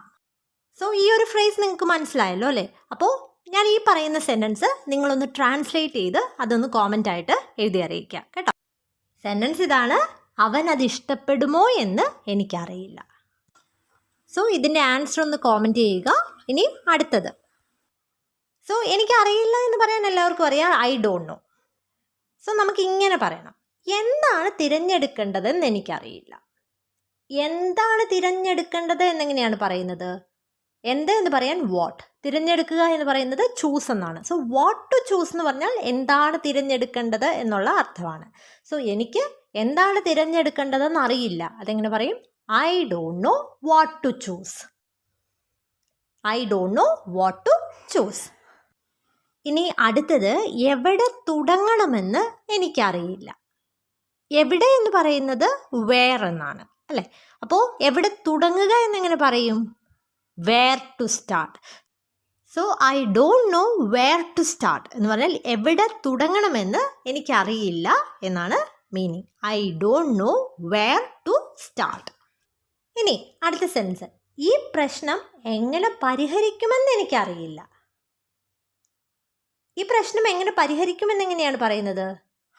So ഈ ഒരു ഫ്രേസ് നിങ്ങൾക്ക് മനസ്സിലായല്ലോ അല്ലേ? അപ്പോൾ ഞാൻ ഈ പറയുന്ന സെൻറ്റൻസ് നിങ്ങളൊന്ന് ട്രാൻസ്ലേറ്റ് ചെയ്ത് അതൊന്ന് കോമൻ്റ് ആയിട്ട് എഴുതി അറിയിക്കുക കേട്ടോ. സെൻറ്റൻസ് ഇതാണ്. അവൻ അത് ഇഷ്ടപ്പെടുമോ എന്ന് എനിക്കറിയില്ല. സോ ഇതിൻ്റെ ആൻസർ ഒന്ന് കോമൻറ്റ് ചെയ്യുക. ഇനി അടുത്തത്. സോ എനിക്കറിയില്ല എന്ന് പറയാൻ എല്ലാവർക്കും അറിയാം ഐ ഡോണ്ട് നോ. സോ നമുക്ക് ഇങ്ങനെ പറയണം. എന്താണ് തിരഞ്ഞെടുക്കേണ്ടതെന്ന് എനിക്കറിയില്ല. എന്താണ് തിരഞ്ഞെടുക്കേണ്ടത് എന്നെങ്ങനെയാണ് പറയുന്നത്? എന്ത് എന്ന് പറയാൻ വാട്ട്. തിരഞ്ഞെടുക്കുക എന്ന് പറയുന്നത് ചൂസ് എന്നാണ്. സോ വാട്ട് ടു ചൂസ് എന്ന് പറഞ്ഞാൽ എന്താണ് തിരഞ്ഞെടുക്കേണ്ടത് എന്നുള്ള അർത്ഥമാണ്. സോ എനിക്ക് എന്താണ് തിരഞ്ഞെടുക്കേണ്ടതെന്ന് അറിയില്ല. അതെങ്ങനെ പറയും? I don't know what to choose. I don't know what to choose. ഇനി അടുത്തത് എവിടെ തുടങ്ങണമെന്ന് എനിക്കറിയില്ല. എവിടെ എന്ന് പറയുന്നത് വേർ എന്നാണ് അല്ലേ? അപ്പോൾ എവിടെ തുടങ്ങുക എന്നെങ്ങനെ പറയും? Where to start. So I don't know where to start എന്ന് പറഞ്ഞാൽ എവിടെ തുടങ്ങണമെന്ന് എനിക്കറിയില്ല എന്നാണ് meaning. I don't know where to start. ഇനി അടുത്ത സെൻറ്റൻസ്. ഈ പ്രശ്നം എങ്ങനെ പരിഹരിക്കുമെന്ന് എനിക്കറിയില്ല. ഈ പ്രശ്നം എങ്ങനെ പരിഹരിക്കുമെന്ന് എങ്ങനെയാണ് പറയുന്നത്?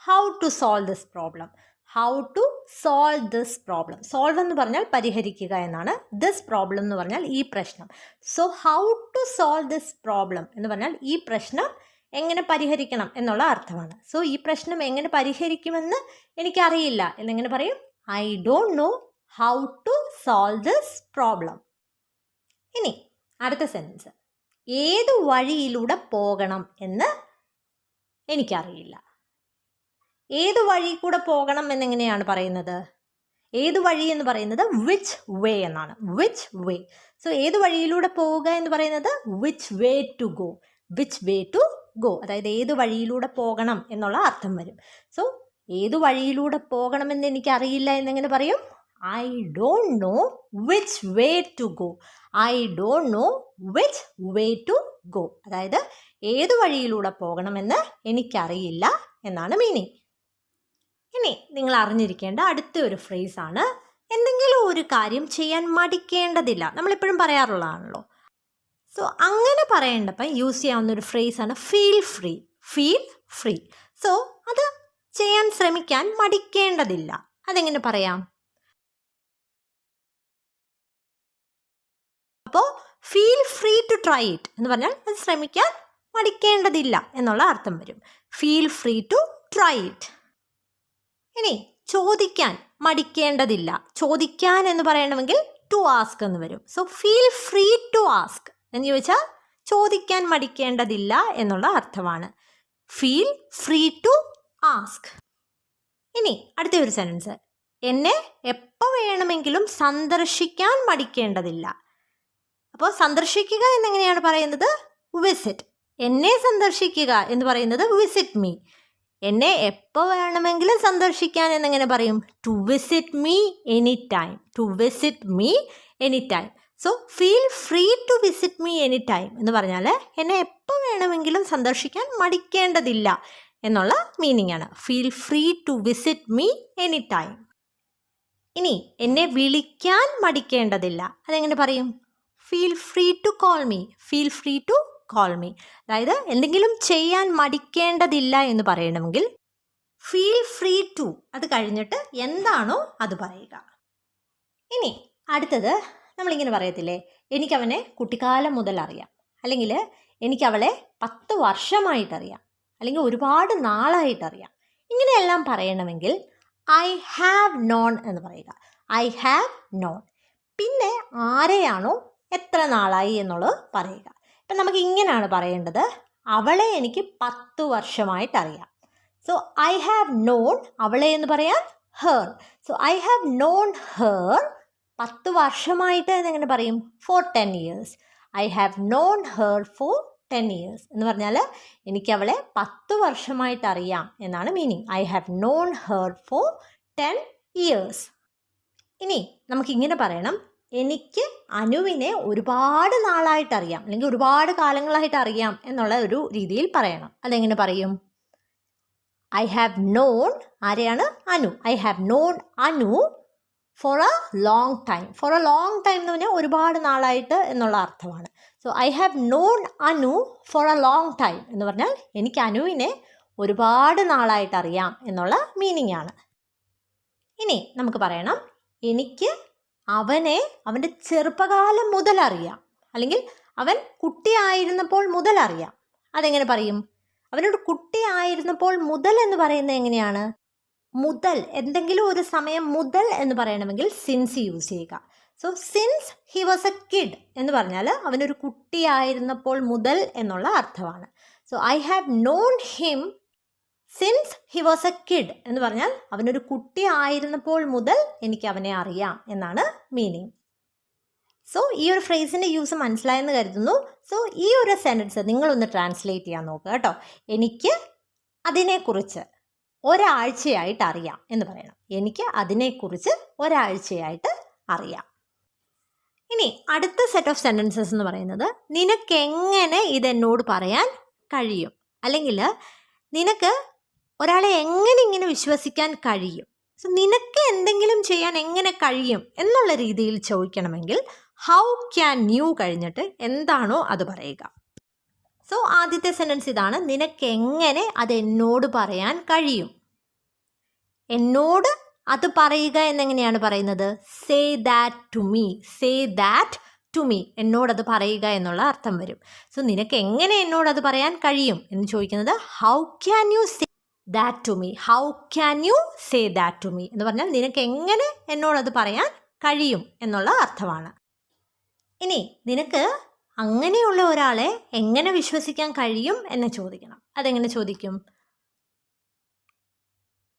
How to solve this problem. How to solve this problem. Solve എന്ന് പറഞ്ഞാൽ പരിഹരിക്കുക എന്നാണ്. ദിസ് പ്രോബ്ലം എന്ന് പറഞ്ഞാൽ ഈ പ്രശ്നം. So how to solve this problem എന്ന് പറഞ്ഞാൽ ഈ പ്രശ്നം എങ്ങനെ പരിഹരിക്കണം എന്നുള്ള അർത്ഥമാണ്. സോ ഈ പ്രശ്നം എങ്ങനെ പരിഹരിക്കുമെന്ന് എനിക്കറിയില്ല എന്നെങ്ങനെ പറയും? I don't know how to solve this problem. ഇനി അടുത്ത സെൻറ്റൻസ്. ഏത് വഴിയിലൂടെ പോകണം എന്ന് എനിക്കറിയില്ല. ഏത് വഴി കൂടെ പോകണം എന്നെങ്ങനെയാണ് പറയുന്നത്? ഏത് വഴി എന്ന് പറയുന്നത് വിച്ച് വേ എന്നാണ്. Which way. സോ ഏത് വഴിയിലൂടെ പോവുക എന്ന് പറയുന്നത് which way to go. Which way to go. അതായത് ഏത് വഴിയിലൂടെ പോകണം എന്നുള്ള അർത്ഥം വരും. സോ ഏത് വഴിയിലൂടെ പോകണമെന്ന് എനിക്കറിയില്ല എന്നെങ്ങനെ പറയും? I don't know which way to go. I don't know which way to go. അതായത് ഏത് വഴിയിലൂടെ പോകണമെന്ന് എനിക്കറിയില്ല എന്നാണ് മീനിങ്. ഇനി നിങ്ങൾ അറിഞ്ഞിരിക്കേണ്ട അടുത്ത ഒരു ഫ്രേസാണ് എന്തെങ്കിലും ഒരു കാര്യം ചെയ്യാൻ മടിക്കേണ്ടതില്ല. നമ്മളെപ്പോഴും പറയാറുള്ളതാണല്ലോ. സോ അങ്ങനെ പറയേണ്ടപ്പം യൂസ് ചെയ്യാവുന്ന ഒരു ഫ്രേസാണ് feel free. Feel free. So അത് ചെയ്യാൻ ശ്രമിക്കാൻ മടിക്കേണ്ടതില്ല. അതെങ്ങനെ പറയാം? അപ്പോൾ feel free to try it എന്ന് പറഞ്ഞാൽ അത് ശ്രമിക്കാൻ മടിക്കേണ്ടതില്ല എന്നുള്ള അർത്ഥം വരും. Feel free to try it. ഇനി ചോദിക്കാൻ മടിക്കേണ്ടതില്ല. ചോദിക്കാൻ എന്ന് പറയണമെങ്കിൽ ടു ആസ്ക് എന്ന് വരും. So feel free to ask എന്ന് ചോദിച്ചാൽ ചോദിക്കാൻ മടിക്കേണ്ടതില്ല എന്നുള്ള അർത്ഥമാണ്. Feel free to ask. ഇനി അടുത്ത ഒരു സെൻറ്റൻസ്, എന്നെ എപ്പോൾ വേണമെങ്കിലും സന്ദർശിക്കാൻ മടിക്കേണ്ടതില്ല. അപ്പോൾ സന്ദർശിക്കുക എന്നെങ്ങനെയാണ് പറയുന്നത്? വിസിറ്റ്. എന്നെ സന്ദർശിക്കുക എന്ന് പറയുന്നത് വിസിറ്റ് മീ. എന്നെ എപ്പോൾ വേണമെങ്കിലും സന്ദർശിക്കാൻ എന്നെങ്ങനെ പറയും? To visit me any time. To visit me any time. So feel free to visit me any time എന്ന് പറഞ്ഞാൽ എന്നെ എപ്പോൾ വേണമെങ്കിലും സന്ദർശിക്കാൻ മടിക്കേണ്ടതില്ല എന്നുള്ള മീനിങ് ആണ്. Feel free to visit me any time. ഇനി എന്നെ വിളിക്കാൻ മടിക്കേണ്ടതില്ല, അതെങ്ങനെ പറയും? Feel free to call me. Feel free to call me. അതായത് എന്തെങ്കിലും ചെയ്യാൻ മടിക്കേണ്ടതില്ല എന്ന് പറയണമെങ്കിൽ ഫീൽ ഫ്രീ ടു അത് കഴിഞ്ഞിട്ട് എന്താണോ അത് പറയുക. ഇനി അടുത്തത് നമ്മളിങ്ങനെ പറയത്തില്ലേ, എനിക്കവനെ കുട്ടിക്കാലം മുതൽ അറിയാം, അല്ലെങ്കിൽ എനിക്കവളെ 10 വർഷമായിട്ടറിയാം, അല്ലെങ്കിൽ ഒരുപാട് നാളായിട്ടറിയാം. ഇങ്ങനെയെല്ലാം പറയണമെങ്കിൽ ഐ ഹാവ് നോൺ എന്ന് പറയുക. I have non. പിന്നെ ആരെയാണോ എത്ര നാളായി എന്നുള്ളത് പറയുക. ഇപ്പം നമുക്ക് ഇങ്ങനെയാണ് പറയേണ്ടത്, അവളെ എനിക്ക് 10 വർഷമായിട്ടറിയാം. സോ ഐ ഹാവ് നോൺ, അവളെ എന്ന് പറയാൻ her. So I have known her 10 വർഷമായിട്ട് എന്നെങ്ങനെ പറയും? For 10 years. I have known her for 10 years എന്ന് പറഞ്ഞാൽ എനിക്ക് അവളെ 10 വർഷമായിട്ടറിയാം എന്നാണ് meaning. I have known her for 10 years. ഇനി നമുക്കിങ്ങനെ പറയണം, എനിക്ക് അനുവിനെ ഒരുപാട് നാളായിട്ടറിയാം, അല്ലെങ്കിൽ ഒരുപാട് കാലങ്ങളായിട്ട് അറിയാം എന്നുള്ള ഒരു രീതിയിൽ പറയണം. അതെങ്ങനെ പറയും? ഐ ഹാവ് നോൺ, ആരെയാണ്? Anu. I have known Anu for a long time. For a long time എന്ന് പറഞ്ഞാൽ ഒരുപാട് നാളായിട്ട് എന്നുള്ള അർത്ഥമാണ്. So I have known Anu for a long time എന്ന് പറഞ്ഞാൽ എനിക്ക് അനുവിനെ ഒരുപാട് നാളായിട്ടറിയാം എന്നുള്ള മീനിങ് ആണ്. ഇനി നമുക്ക് പറയണം, എനിക്ക് അവനെ അവൻ്റെ ചെറുപ്പകാലം മുതൽ അറിയാം, അല്ലെങ്കിൽ അവൻ കുട്ടിയായിരുന്നപ്പോൾ മുതൽ അറിയാം. അതെങ്ങനെ പറയും? അവനോട് കുട്ടിയായിരുന്നപ്പോൾ മുതൽ എന്ന് പറയുന്നത് എങ്ങനെയാണ്? മുതൽ, എന്തെങ്കിലും ഒരു സമയം മുതൽ എന്ന് പറയണമെങ്കിൽ സിൻസ് യൂസ് ചെയ്യുക. So since he was A kid എന്ന് പറഞ്ഞാൽ അവനൊരു കുട്ടിയായിരുന്നപ്പോൾ മുതൽ എന്നുള്ള അർത്ഥമാണ്. So I have non him since he was A kid എന്ന് പറഞ്ഞാൽ അവനൊരു കുട്ടി ആയിരുന്നപ്പോൾ മുതൽ എനിക്ക് അവനെ അറിയാം എന്നാണ് മീനിങ്. സോ ഈ ഒരു ഫ്രേസിൻ്റെ യൂസ് മനസ്സിലായെന്ന് കരുതുന്നു. സോ ഈ ഒരു സെൻറ്റൻസ് നിങ്ങളൊന്ന് ട്രാൻസ്ലേറ്റ് ചെയ്യാൻ നോക്കുക കേട്ടോ. എനിക്ക് അതിനെക്കുറിച്ച് ഒരാഴ്ചയായിട്ട് അറിയാം എന്ന് പറയണം. എനിക്ക് അതിനെക്കുറിച്ച് ഒരാഴ്ചയായിട്ട് അറിയാം. ഇനി അടുത്ത സെറ്റ് ഓഫ് സെൻറ്റൻസസ് എന്ന് പറയുന്നത്, നിനക്കെങ്ങനെ ഇതെന്നോട് പറയാൻ കഴിയും, അല്ലെങ്കിൽ നിനക്ക് ഒരാളെ എങ്ങനെ ഇങ്ങനെ വിശ്വസിക്കാൻ കഴിയും. സോ നിനക്ക് എന്തെങ്കിലും ചെയ്യാൻ എങ്ങനെ കഴിയും എന്നുള്ള രീതിയിൽ ചോദിക്കണമെങ്കിൽ ഹൗ ക്യാൻ യു കഴിഞ്ഞിട്ട് എന്താണോ അത് പറയുക. സോ ആദ്യത്തെ സെൻറ്റൻസ് ഇതാണ്, നിനക്കെങ്ങനെ അത് എന്നോട് പറയാൻ കഴിയും. എന്നോട് അത് പറയുക എന്നെങ്ങനെയാണ് പറയുന്നത്? Say that to me. Say that to me. എന്നോടത് പറയുക എന്നുള്ള അർത്ഥം വരും. സോ നിനക്ക് എങ്ങനെ എന്നോടത് പറയാൻ കഴിയും എന്ന് ചോദിക്കുന്നത് how can you say that to me. How can you say that to me എന്ന് പറഞ്ഞാൽ നിനക്ക് എങ്ങനെ എന്നോടത് പറയാൻ കഴിയും എന്നുള്ള അർത്ഥമാണ്. ഇനി നിനക്ക് അങ്ങനെയുള്ള ഒരാളെ എങ്ങനെ വിശ്വസിക്കാൻ കഴിയും എന്ന് ചോദിക്കണം. അതെങ്ങനെ ചോദിക്കും?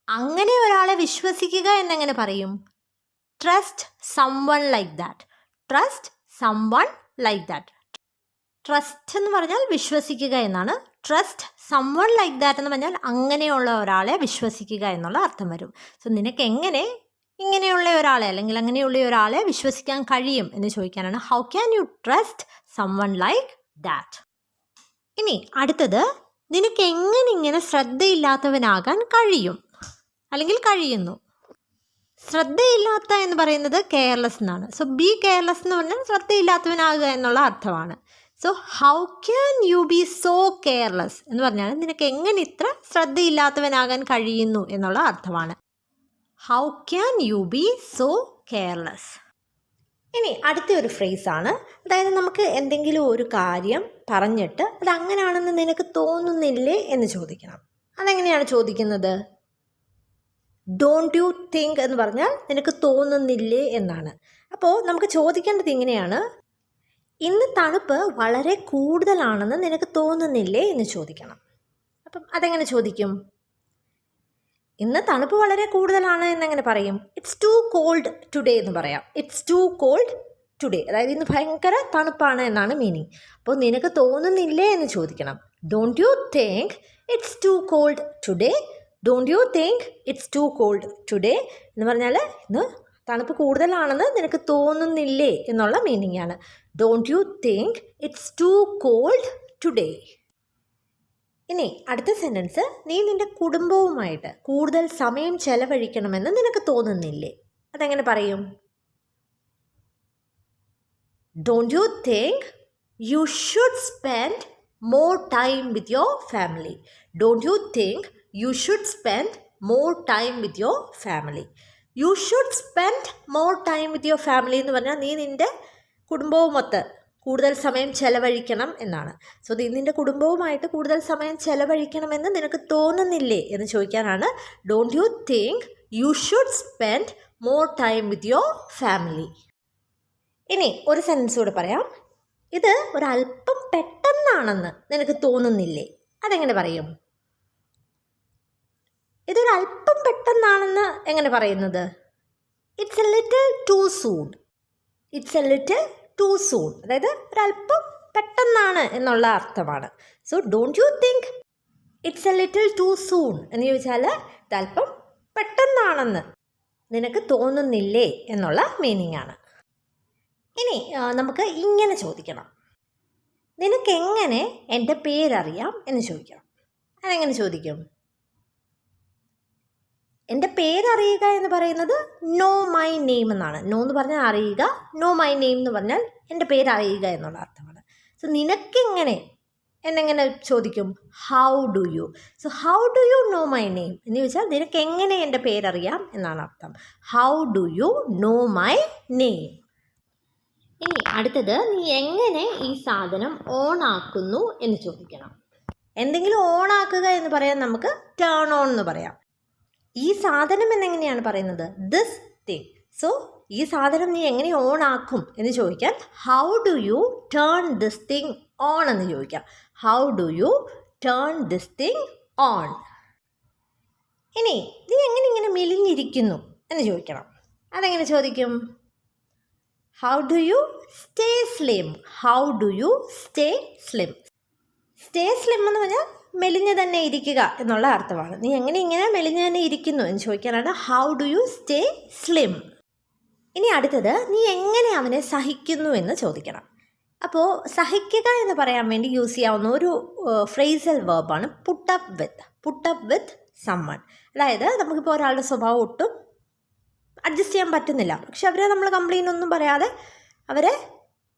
അങ്ങനെ ഒരാളെ വിശ്വസിക്കുക എന്നെങ്ങനെ പറയും? Trust someone like that. Trust someone like that. Trust എന്ന് പറഞ്ഞാൽ വിശ്വസിക്കുക എന്നാണ്. ട്രസ്റ്റ് സംവൺ ലൈക്ക് ദാറ്റ് എന്ന് പറഞ്ഞാൽ അങ്ങനെയുള്ള ഒരാളെ വിശ്വസിക്കുക എന്നുള്ള അർത്ഥം വരും. സോ നിനക്ക് എങ്ങനെ ഇങ്ങനെയുള്ള ഒരാളെ അല്ലെങ്കിൽ അങ്ങനെയുള്ള ഒരാളെ വിശ്വസിക്കാൻ കഴിയും എന്ന് ചോദിക്കാനാണ് how can you trust someone like that. ഇനി അടുത്തത്, നിനക്ക് എങ്ങനെ ഇങ്ങനെ ശ്രദ്ധയില്ലാത്തവനാകാൻ കഴിയും അല്ലെങ്കിൽ കഴിയുന്നു. ശ്രദ്ധയില്ലാത്ത എന്ന് പറയുന്നത് കെയർലെസ് എന്നാണ്. സോ ബി കെയർലെസ് എന്ന് പറഞ്ഞാൽ ശ്രദ്ധയില്ലാത്തവനാകുക എന്നുള്ള അർത്ഥമാണ്. So how can U B so careless എന്ന് പറഞ്ഞാൽ നിനക്ക് എങ്ങനെ ഇത്ര ശ്രദ്ധയില്ലാത്തവനാകാൻ കഴിയുന്നു എന്നുള്ള അർത്ഥമാണ്. How can U B so careless. ഇനി അടുത്ത ഒരു ഫ്രേസാണ്, അതായത് നമുക്ക് എന്തെങ്കിലും ഒരു കാര്യം പറഞ്ഞിട്ട് അത് അങ്ങനെയാണെന്ന് നിനക്ക് തോന്നുന്നില്ലേ എന്ന് ചോദിക്കണം. അതെങ്ങനെയാണ് ചോദിക്കുന്നത്? ഡോണ്ട് യു തിങ്ക് എന്ന് പറഞ്ഞാൽ നിനക്ക് തോന്നുന്നില്ലേ എന്നാണ്. അപ്പോൾ നമുക്ക് ചോദിക്കേണ്ടത് ഇങ്ങനെയാണ്, ഇന്ന് തണുപ്പ് വളരെ കൂടുതലാണെന്ന് നിനക്ക് തോന്നുന്നില്ലേ എന്ന് ചോദിക്കണം. അപ്പം അതെങ്ങനെ ചോദിക്കും? ഇന്ന് തണുപ്പ് വളരെ കൂടുതലാണ് എന്നെങ്ങനെ പറയും? ഇറ്റ്സ് ടു കോൾഡ് ടുഡേ എന്ന് പറയാം. ഇറ്റ്സ് ടു കോൾഡ് ടുഡേ, അതായത് ഇന്ന് ഭയങ്കര തണുപ്പാണ് എന്നാണ് മീനിങ്. അപ്പോൾ നിനക്ക് തോന്നുന്നില്ലേ എന്ന് ചോദിക്കണം. Don't you think it's too cold today? Don't you think it's too cold today എന്ന് പറഞ്ഞാൽ ഇന്ന് തണുപ്പ് കൂടുതലാണെന്ന് നിനക്ക് തോന്നുന്നില്ലേ എന്നുള്ള മീനിങ് ആണ്. Don't you think it's too cold today. ഇനി അടുത്ത സെൻറ്റൻസ്, നീ നിൻ്റെ കുടുംബവുമായിട്ട് കൂടുതൽ സമയം ചെലവഴിക്കണമെന്ന് നിനക്ക് തോന്നുന്നില്ലേ? അതെങ്ങനെ പറയും? Don't you think you should spend more time with your family? Don't you think you should spend more time with your family? U should spend more time with your family എന്ന് പറഞ്ഞാൽ നീ നിൻ്റെ കുടുംബവുമൊത്ത് കൂടുതൽ സമയം ചെലവഴിക്കണം എന്നാണ്. സോ നിൻ്റെ കുടുംബവുമായിട്ട് കൂടുതൽ സമയം ചെലവഴിക്കണമെന്ന് നിനക്ക് തോന്നുന്നില്ലേ എന്ന് ചോദിക്കാനാണ് don't you think you should spend more time with your family. ഇനി ഒരു സെൻറ്റൻസ് കൂടെ പറയാം. ഇത് ഒരല്പം പെട്ടെന്നാണെന്ന് നിനക്ക് തോന്നുന്നില്ലേ? അതെങ്ങനെ പറയും? ഇതൊരല്പം പെട്ടെന്നാണെന്ന് എങ്ങനെ പറയുന്നത്? It's a little too soon. It's a little too soon, അതായത് ഒരല്പം പെട്ടെന്നാണ് എന്നുള്ള അർത്ഥമാണ്. So don't you think it's a little too soon എന്ന് ചോദിച്ചാൽ ഇതല്പം പെട്ടെന്നാണെന്ന് നിനക്ക് തോന്നുന്നില്ലേ എന്നുള്ള മീനിങ് ആണ്. ഇനി നമുക്ക് ഇങ്ങനെ ചോദിക്കണം, നിനക്കെങ്ങനെ എൻ്റെ പേരറിയാം എന്ന് ചോദിക്കണം. അതെങ്ങനെ ചോദിക്കും? എൻ്റെ പേരറിയുക എന്ന് പറയുന്നത് നോ മൈ നെയിം എന്നാണ്. നോ എന്ന് പറഞ്ഞാൽ അറിയുക, നോ മൈ നെയിം എന്ന് പറഞ്ഞാൽ എൻ്റെ പേരറിയുക എന്നുള്ള അർത്ഥമാണ്. സോ നിനക്കെങ്ങനെ എന്നെങ്ങനെ ചോദിക്കും? How do U. So how do you know my name എന്ന് ചോദിച്ചാൽ നിനക്കെങ്ങനെ എൻ്റെ പേരറിയാം എന്നാണ് അർത്ഥം. How do you know my name. ഇനി അടുത്തത്, നീ എങ്ങനെ ഈ സാധനം ഓൺ ആക്കുന്നു എന്ന് ചോദിക്കണം. എന്തെങ്കിലും ഓൺ ആക്കുക എന്ന് പറയാൻ നമുക്ക് ടേൺ ഓൺ എന്ന് പറയാം. ഈ സാധനം എന്നെങ്ങനെയാണ് പറയുന്നത്? This thing. സോ ഈ സാധനം നീ എങ്ങനെ ഓൺ ആക്കും എന്ന് ചോദിക്കാൻ how do U turn this thing on എന്ന് ചോദിക്കാം. How do U turn this thing on. ഇനി നീ എങ്ങനെ ഇങ്ങനെ മെലിഞ്ഞിരിക്കുന്നു എന്ന് ചോദിക്കണം. അതെങ്ങനെ ചോദിക്കും? How do you stay slim. How do you stay slim. Stay slim എന്ന് പറഞ്ഞാൽ മെലിഞ്ഞ് തന്നെ ഇരിക്കുക എന്നുള്ള അർത്ഥമാണ്. നീ എങ്ങനെ ഇങ്ങനെ മെലിഞ്ഞ് തന്നെ ഇരിക്കുന്നു എന്ന് ചോദിക്കാനാണ് how do you stay slim. ഇനി അടുത്തത്, നീ എങ്ങനെ അവനെ സഹിക്കുന്നു എന്ന് ചോദിക്കണം. അപ്പോൾ സഹിക്കുക എന്ന് പറയാൻ വേണ്ടി യൂസ് ചെയ്യാവുന്ന ഒരു ഫ്രേസൽ വേർബാണ് put up with. Put up with someone. അതായത് നമുക്കിപ്പോൾ ഒരാളുടെ സ്വഭാവം ഒട്ടും അഡ്ജസ്റ്റ് ചെയ്യാൻ പറ്റുന്നില്ല, പക്ഷെ അവരെ നമ്മൾ കംപ്ലയിൻ്റ് ഒന്നും പറയാതെ അവരെ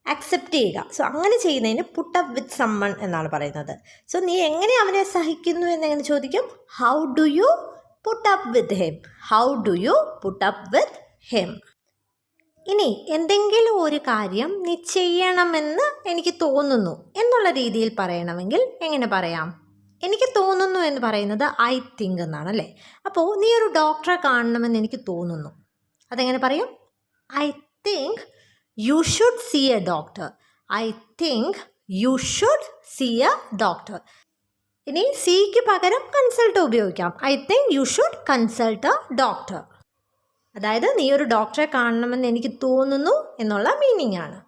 അക്സെപ്റ്റ് ചെയ്യുക. സോ അങ്ങനെ ചെയ്യുന്നതിന് പുട്ട് അപ്പ് വിത്ത് സമ്മൺ എന്നാണ് പറയുന്നത്. സോ നീ എങ്ങനെ അവനെ സഹിക്കുന്നു എന്നെങ്ങനെ ചോദിക്കും? How do you put up with him. How do you put up with him. ഇനി എന്തെങ്കിലും ഒരു കാര്യം നീ ചെയ്യണമെന്ന് എനിക്ക് തോന്നുന്നു എന്നുള്ള രീതിയിൽ പറയണമെങ്കിൽ എങ്ങനെ പറയാം? എനിക്ക് തോന്നുന്നു എന്ന് പറയുന്നത് ഐ തിങ്ക് എന്നാണ് അല്ലേ. അപ്പോൾ നീ ഒരു ഡോക്ടറെ കാണണമെന്ന് എനിക്ക് തോന്നുന്നു, അതെങ്ങനെ പറയും? I think you should see a doctor. I think you should see a doctor. ഇനി സിക്ക് പകരം കൺസൾട്ട് ഉപയോഗിക്കാം. I think you should consult a doctor. അതായത് നീ ഒരു ഡോക്ടറെ കാണണമെന്ന് എനിക്ക് തോന്നുന്നു എന്നുള്ള മീനിങ് ആണ്.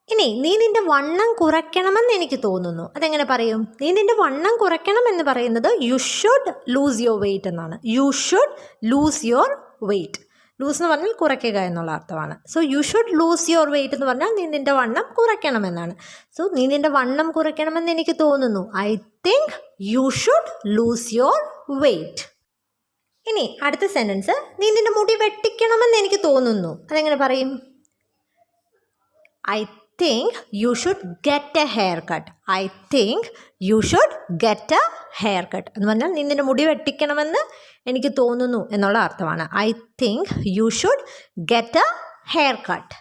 ഇനി നീ നിൻ്റെ വണ്ണം കുറയ്ക്കണമെന്ന് എനിക്ക് തോന്നുന്നു, അതെങ്ങനെ പറയും? നീ നിൻ്റെ വണ്ണം കുറയ്ക്കണം എന്ന് പറയുന്നത് you should lose your weight എന്നാണ്. You should lose your weight. Lose എന്ന് പറഞ്ഞാൽ കുറയ്ക്കുക എന്നുള്ള അർത്ഥമാണ്. So you should lose your weight എന്ന് പറഞ്ഞാൽ നീ നിൻ്റെ വണ്ണം കുറയ്ക്കണമെന്നാണ്. സോ നീ നിൻ്റെ വണ്ണം കുറയ്ക്കണമെന്ന് എനിക്ക് തോന്നുന്നു. I think you should lose your weight. ഇനി അടുത്ത സെൻറ്റൻസ്, നീ നിൻ്റെ മുടി വെട്ടിക്കണമെന്ന് എനിക്ക് തോന്നുന്നു, അതെങ്ങനെ പറയും? I think you should get A hair cut. I think you should get A hair cut എന്ന് പറഞ്ഞാൽ നീ നിൻ്റെ മുടി വെട്ടിക്കണമെന്ന് എനിക്ക് തോന്നുന്നു എന്നുള്ള അർത്ഥമാണ്. I think you should get A hair cut.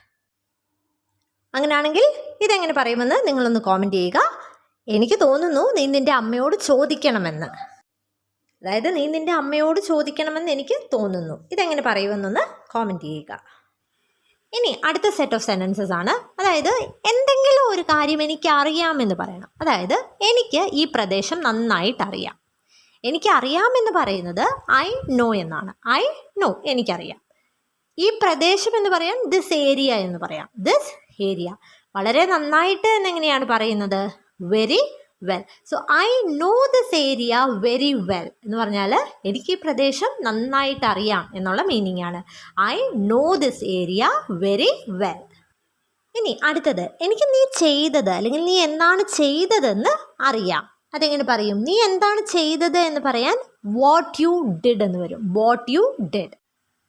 അങ്ങനെയാണെങ്കിൽ ഇതെങ്ങനെ പറയുമെന്ന് നിങ്ങളൊന്ന് കോമെൻറ്റ് ചെയ്യുക. എനിക്ക് തോന്നുന്നു നീ നിൻ്റെ അമ്മയോട് ചോദിക്കണമെന്ന്. അതായത് നീ നിൻ്റെ അമ്മയോട് ചോദിക്കണമെന്ന് എനിക്ക് തോന്നുന്നു. ഇതെങ്ങനെ പറയുമെന്നൊന്ന് കോമെൻറ്റ് ചെയ്യുക. ഇനി അടുത്ത സെറ്റ് ഓഫ് സെൻറ്റൻസസ് ആണ്. അതായത് എന്തെങ്കിലും ഒരു കാര്യം എനിക്ക് അറിയാമെന്ന് പറയണം. അതായത് എനിക്ക് ഈ പ്രദേശം നന്നായിട്ട് അറിയാം. എനിക്കറിയാമെന്ന് പറയുന്നത് ഐ നോ എന്നാണ്. ഐ നോ, എനിക്കറിയാം. ഈ പ്രദേശം എന്ന് പറയാൻ ദിസ് ഏരിയ എന്ന് പറയാം. This area. വളരെ നന്നായിട്ട് എന്നെങ്ങനെയാണ് പറയുന്നത്? Very well. So I know this area very well എന്ന് പറഞ്ഞാൽ എനിക്ക് ഈ പ്രദേശം നന്നായിട്ട് അറിയാം എന്നുള്ള മീനിങ് ആണ്. I know this area very well. ഇനി അടുത്തത്, എനിക്ക് നീ ചെയ്തത് അല്ലെങ്കിൽ നീ എന്താണ് ചെയ്തതെന്ന് അറിയാം. അതെങ്ങനെ പറയും? നീ എന്താണ് ചെയ്തത് എന്ന് പറയാൻ വാട്ട് യു ഡിഡ് എന്ന് വരും. What you did.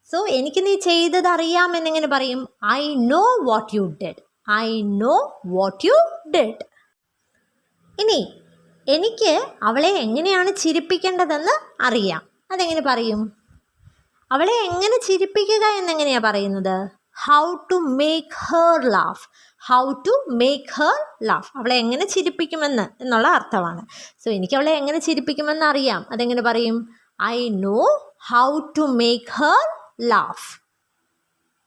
സോ എനിക്ക് നീ ചെയ്തത് അറിയാം എന്നെങ്ങനെ പറയും? I no what you did. I know what you did. ഇനി എനിക്ക് അവളെ എങ്ങനെയാണ് ചിരിപ്പിക്കേണ്ടതെന്ന് അറിയാം. അതെങ്ങനെ പറയും? അവളെ എങ്ങനെ ചിരിപ്പിക്കുക എന്നെങ്ങനെയാണ് പറയുന്നത്? How to make her laugh. How to make her laugh. അവളെ എങ്ങനെ ചിരിപ്പിക്കുമെന്ന് എന്നുള്ള അർത്ഥമാണ്. സോ എനിക്ക് അവളെ എങ്ങനെ ചിരിപ്പിക്കുമെന്ന് അറിയാം. അതെങ്ങനെ പറയും? I know how to make her laugh.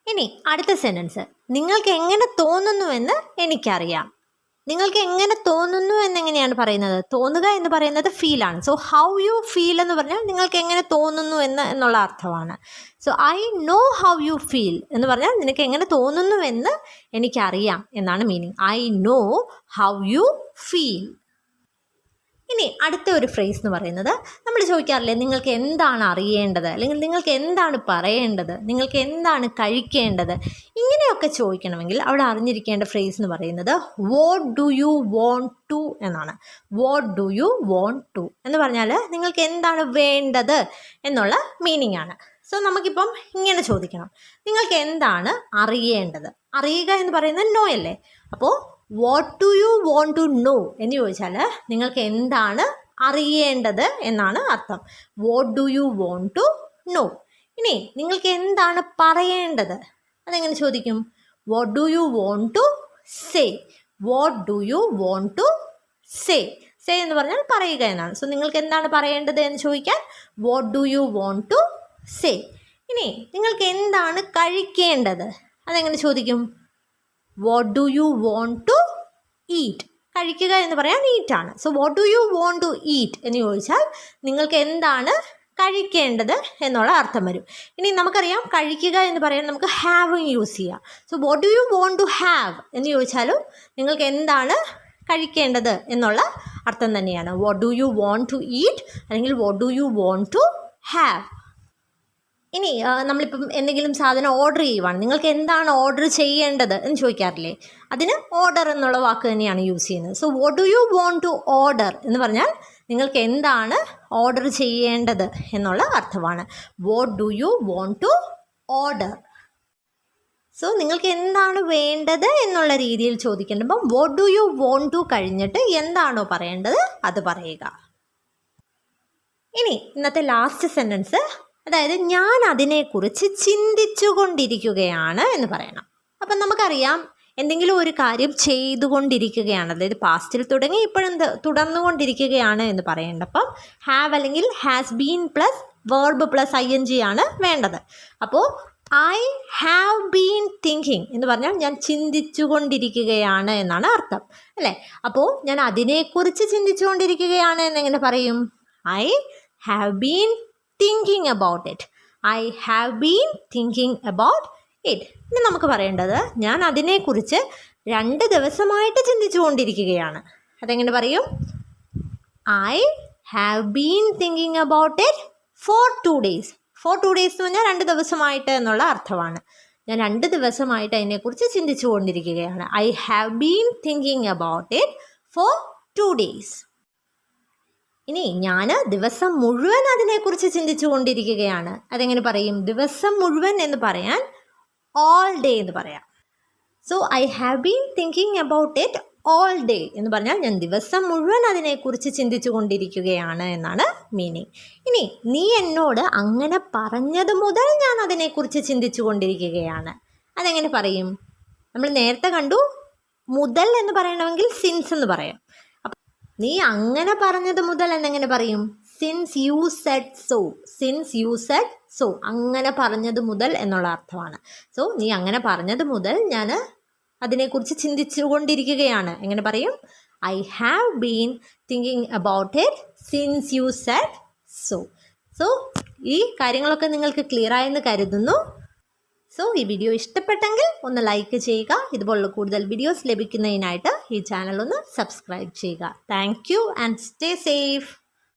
ഇനി അടുത്ത സെൻറ്റൻസ്, നിങ്ങൾക്ക് എങ്ങനെ തോന്നുന്നുവെന്ന് എനിക്കറിയാം. നിങ്ങൾക്ക് എങ്ങനെ തോന്നുന്നു എന്നെങ്ങനെയാണ് പറയുന്നത്? തോന്നുക എന്ന് പറയുന്നത് ഫീലാണ്. സോ ഹൗ യു ഫീൽ എന്ന് പറഞ്ഞാൽ നിങ്ങൾക്ക് എങ്ങനെ തോന്നുന്നു എന്നുള്ള അർത്ഥമാണ്. So I know how you feel എന്ന് പറഞ്ഞാൽ നിനക്ക് എങ്ങനെ തോന്നുന്നുവെന്ന് എനിക്കറിയാം എന്നാണ് meaning. I know how you feel. ഇനി അടുത്ത ഒരു ഫ്രേസ് എന്ന് പറയുന്നത്, നമ്മൾ ചോദിക്കാറില്ലേ നിങ്ങൾക്ക് എന്താണ് അറിയേണ്ടത്, അല്ലെങ്കിൽ നിങ്ങൾക്ക് എന്താണ് പറയേണ്ടത്, നിങ്ങൾക്ക് എന്താണ് കഴിക്കേണ്ടത്, ഇങ്ങനെയൊക്കെ ചോദിക്കണമെങ്കിൽ അവിടെ അറിഞ്ഞിരിക്കേണ്ട ഫ്രേസ് എന്ന് പറയുന്നത് what do you want to എന്നാണ്. What do you want to എന്ന് പറഞ്ഞാൽ നിങ്ങൾക്ക് എന്താണ് വേണ്ടത് എന്നുള്ള മീനിങ് ആണ്. സോ നമുക്കിപ്പം ഇങ്ങനെ ചോദിക്കണം, നിങ്ങൾക്ക് എന്താണ് അറിയേണ്ടത്? അറിയുക എന്ന് പറയുന്നത് നോ അല്ലേ. അപ്പോൾ what do you want to know എന്ന് ചോദിച്ചാൽ നിങ്ങൾക്ക് എന്താണ് അറിയേണ്ടത് എന്നാണ് അർത്ഥം. What do you want to know. ഇനി നിങ്ങൾക്ക് എന്താണ് പറയേണ്ടത്? അതെങ്ങനെ ചോദിക്കും? What do you want to say. What do you want to say. Say എന്ന് പറഞ്ഞാൽ പറയുക എന്നാണ്. സോ നിങ്ങൾക്ക് എന്താണ് പറയേണ്ടത് എന്ന് ചോദിക്കാൻ what do you want to say. ഇനി നിങ്ങൾക്ക് എന്താണ് കഴിക്കേണ്ടത്? അതെങ്ങനെ ചോദിക്കും? What do you want to eat. കഴിക്കുക എന്ന് പറയാൻ ഈറ്റാണ്. So what do you want to eat എന്ന് ചോദിച്ചാൽ നിങ്ങൾക്ക് എന്താണ് കഴിക്കേണ്ടത് എന്നുള്ള അർത്ഥം വരും. ഇനി നമുക്കറിയാം കഴിക്കുക എന്ന് പറയാൻ നമുക്ക് ഹാവിങ് യൂസ് ചെയ്യാം. So what do you want to have എന്ന് ചോദിച്ചാലും നിങ്ങൾക്ക് എന്താണ് കഴിക്കേണ്ടത് എന്നുള്ള അർത്ഥം തന്നെയാണ്. What do you want to eat അല്ലെങ്കിൽ what do you want to have. ഇനി നമ്മളിപ്പം എന്തെങ്കിലും സാധനം ഓർഡർ ചെയ്യുവാണ്, നിങ്ങൾക്ക് എന്താണ് ഓർഡർ ചെയ്യേണ്ടത് എന്ന് ചോദിക്കാറില്ലേ? അതിന് ഓർഡർ എന്നുള്ള വാക്ക് തന്നെയാണ് യൂസ് ചെയ്യുന്നത്. So what do you want to order എന്ന് പറഞ്ഞാൽ നിങ്ങൾക്ക് എന്താണ് ഓർഡർ ചെയ്യേണ്ടത് എന്നുള്ള അർത്ഥമാണ്. What do you want to order. So നിങ്ങൾക്ക് എന്താണ് വേണ്ടത് എന്നുള്ള രീതിയിൽ ചോദിക്കേണ്ടപ്പം what do you want to കഴിഞ്ഞിട്ട് എന്താണോ പറയേണ്ടത് അത് പറയുക. ഇനി ഇന്നത്തെ ലാസ്റ്റ് സെൻറ്റൻസ്, അതായത് ഞാൻ അതിനെക്കുറിച്ച് ചിന്തിച്ചു കൊണ്ടിരിക്കുകയാണ് എന്ന് പറയണം. അപ്പം നമുക്കറിയാം എന്തെങ്കിലും ഒരു കാര്യം ചെയ്തുകൊണ്ടിരിക്കുകയാണ്, അതായത് പാസ്റ്റിൽ തുടങ്ങി ഇപ്പോഴും തുടർന്നുകൊണ്ടിരിക്കുകയാണ് എന്ന് പറയേണ്ടപ്പം ഹാവ് അല്ലെങ്കിൽ has been plus verb plus ING ആണ് വേണ്ടത്. അപ്പോൾ ഐ ഹാവ് ബീൻ തിങ്കിങ് എന്ന് പറഞ്ഞാൽ ഞാൻ ചിന്തിച്ചു കൊണ്ടിരിക്കുകയാണ് എന്നാണ് അർത്ഥം അല്ലേ. അപ്പോൾ ഞാൻ അതിനെക്കുറിച്ച് ചിന്തിച്ചു കൊണ്ടിരിക്കുകയാണ് എന്നെങ്ങനെ പറയും? I have been thinking about it. I have been thinking about it. ഇനി നമുക്ക് പറയേണ്ടത് ഞാൻ അതിനെക്കുറിച്ച് 2 ദിവസമായിട്ട് ചിന്തിച്ചു കൊണ്ടിരിക്കുകയാണ്. അതെങ്ങനെ പറയും? I have been thinking about it for 2 days. For 2 days എന്ന് പറഞ്ഞാൽ 2 ദിവസമായിട്ട് എന്നുള്ള അർത്ഥമാണ്. ഞാൻ 2 ദിവസമായിട്ട് അതിനെക്കുറിച്ച് ചിന്തിച്ചു കൊണ്ടിരിക്കുകയാണ്. I have been thinking about it for 2 days. ഇനി ഞാൻ ദിവസം മുഴുവൻ അതിനെക്കുറിച്ച് ചിന്തിച്ചു കൊണ്ടിരിക്കുകയാണ്. അതെങ്ങനെ പറയും? ദിവസം മുഴുവൻ എന്ന് പറയാൻ ഓൾ ഡേ എന്ന് പറയാം. So I have been thinking about it all day എന്ന് പറഞ്ഞാൽ ഞാൻ ദിവസം മുഴുവൻ അതിനെക്കുറിച്ച് ചിന്തിച്ചു കൊണ്ടിരിക്കുകയാണ് എന്നാണ് മീനിങ്. ഇനി നീ എന്നോട് അങ്ങനെ പറഞ്ഞത് മുതൽ ഞാൻ അതിനെക്കുറിച്ച് ചിന്തിച്ചു കൊണ്ടിരിക്കുകയാണ്. അതെങ്ങനെ പറയും? നമ്മൾ നേരത്തെ കണ്ടു മുതൽ എന്ന് പറയണമെങ്കിൽ സിൻസ് എന്ന് പറയാം. നീ അങ്ങനെ പറഞ്ഞത് മുതൽ എന്നെങ്ങനെ പറയും? Since you said so. Since you said so, അങ്ങനെ പറഞ്ഞത് മുതൽ എന്നുള്ള അർത്ഥമാണ്. സോ നീ അങ്ങനെ പറഞ്ഞത് മുതൽ ഞാൻ അതിനെക്കുറിച്ച് ചിന്തിച്ചു കൊണ്ടിരിക്കുകയാണ്. എങ്ങനെ പറയും? I have been thinking about it since you said so. So ഈ കാര്യങ്ങളൊക്കെ നിങ്ങൾക്ക് ക്ലിയർ ആയെന്ന് കരുതുന്നു. സോ ഈ വീഡിയോ ഇഷ്ടപ്പെട്ടെങ്കിൽ ഒന്ന് ലൈക്ക് ചെയ്യുക. ഇതുപോലുള്ള കൂടുതൽ വീഡിയോസ് ലഭിക്കുന്നതിനായിട്ട് ഈ ചാനൽ ഒന്ന് സബ്സ്ക്രൈബ് ചെയ്യുക. Thank you and stay safe.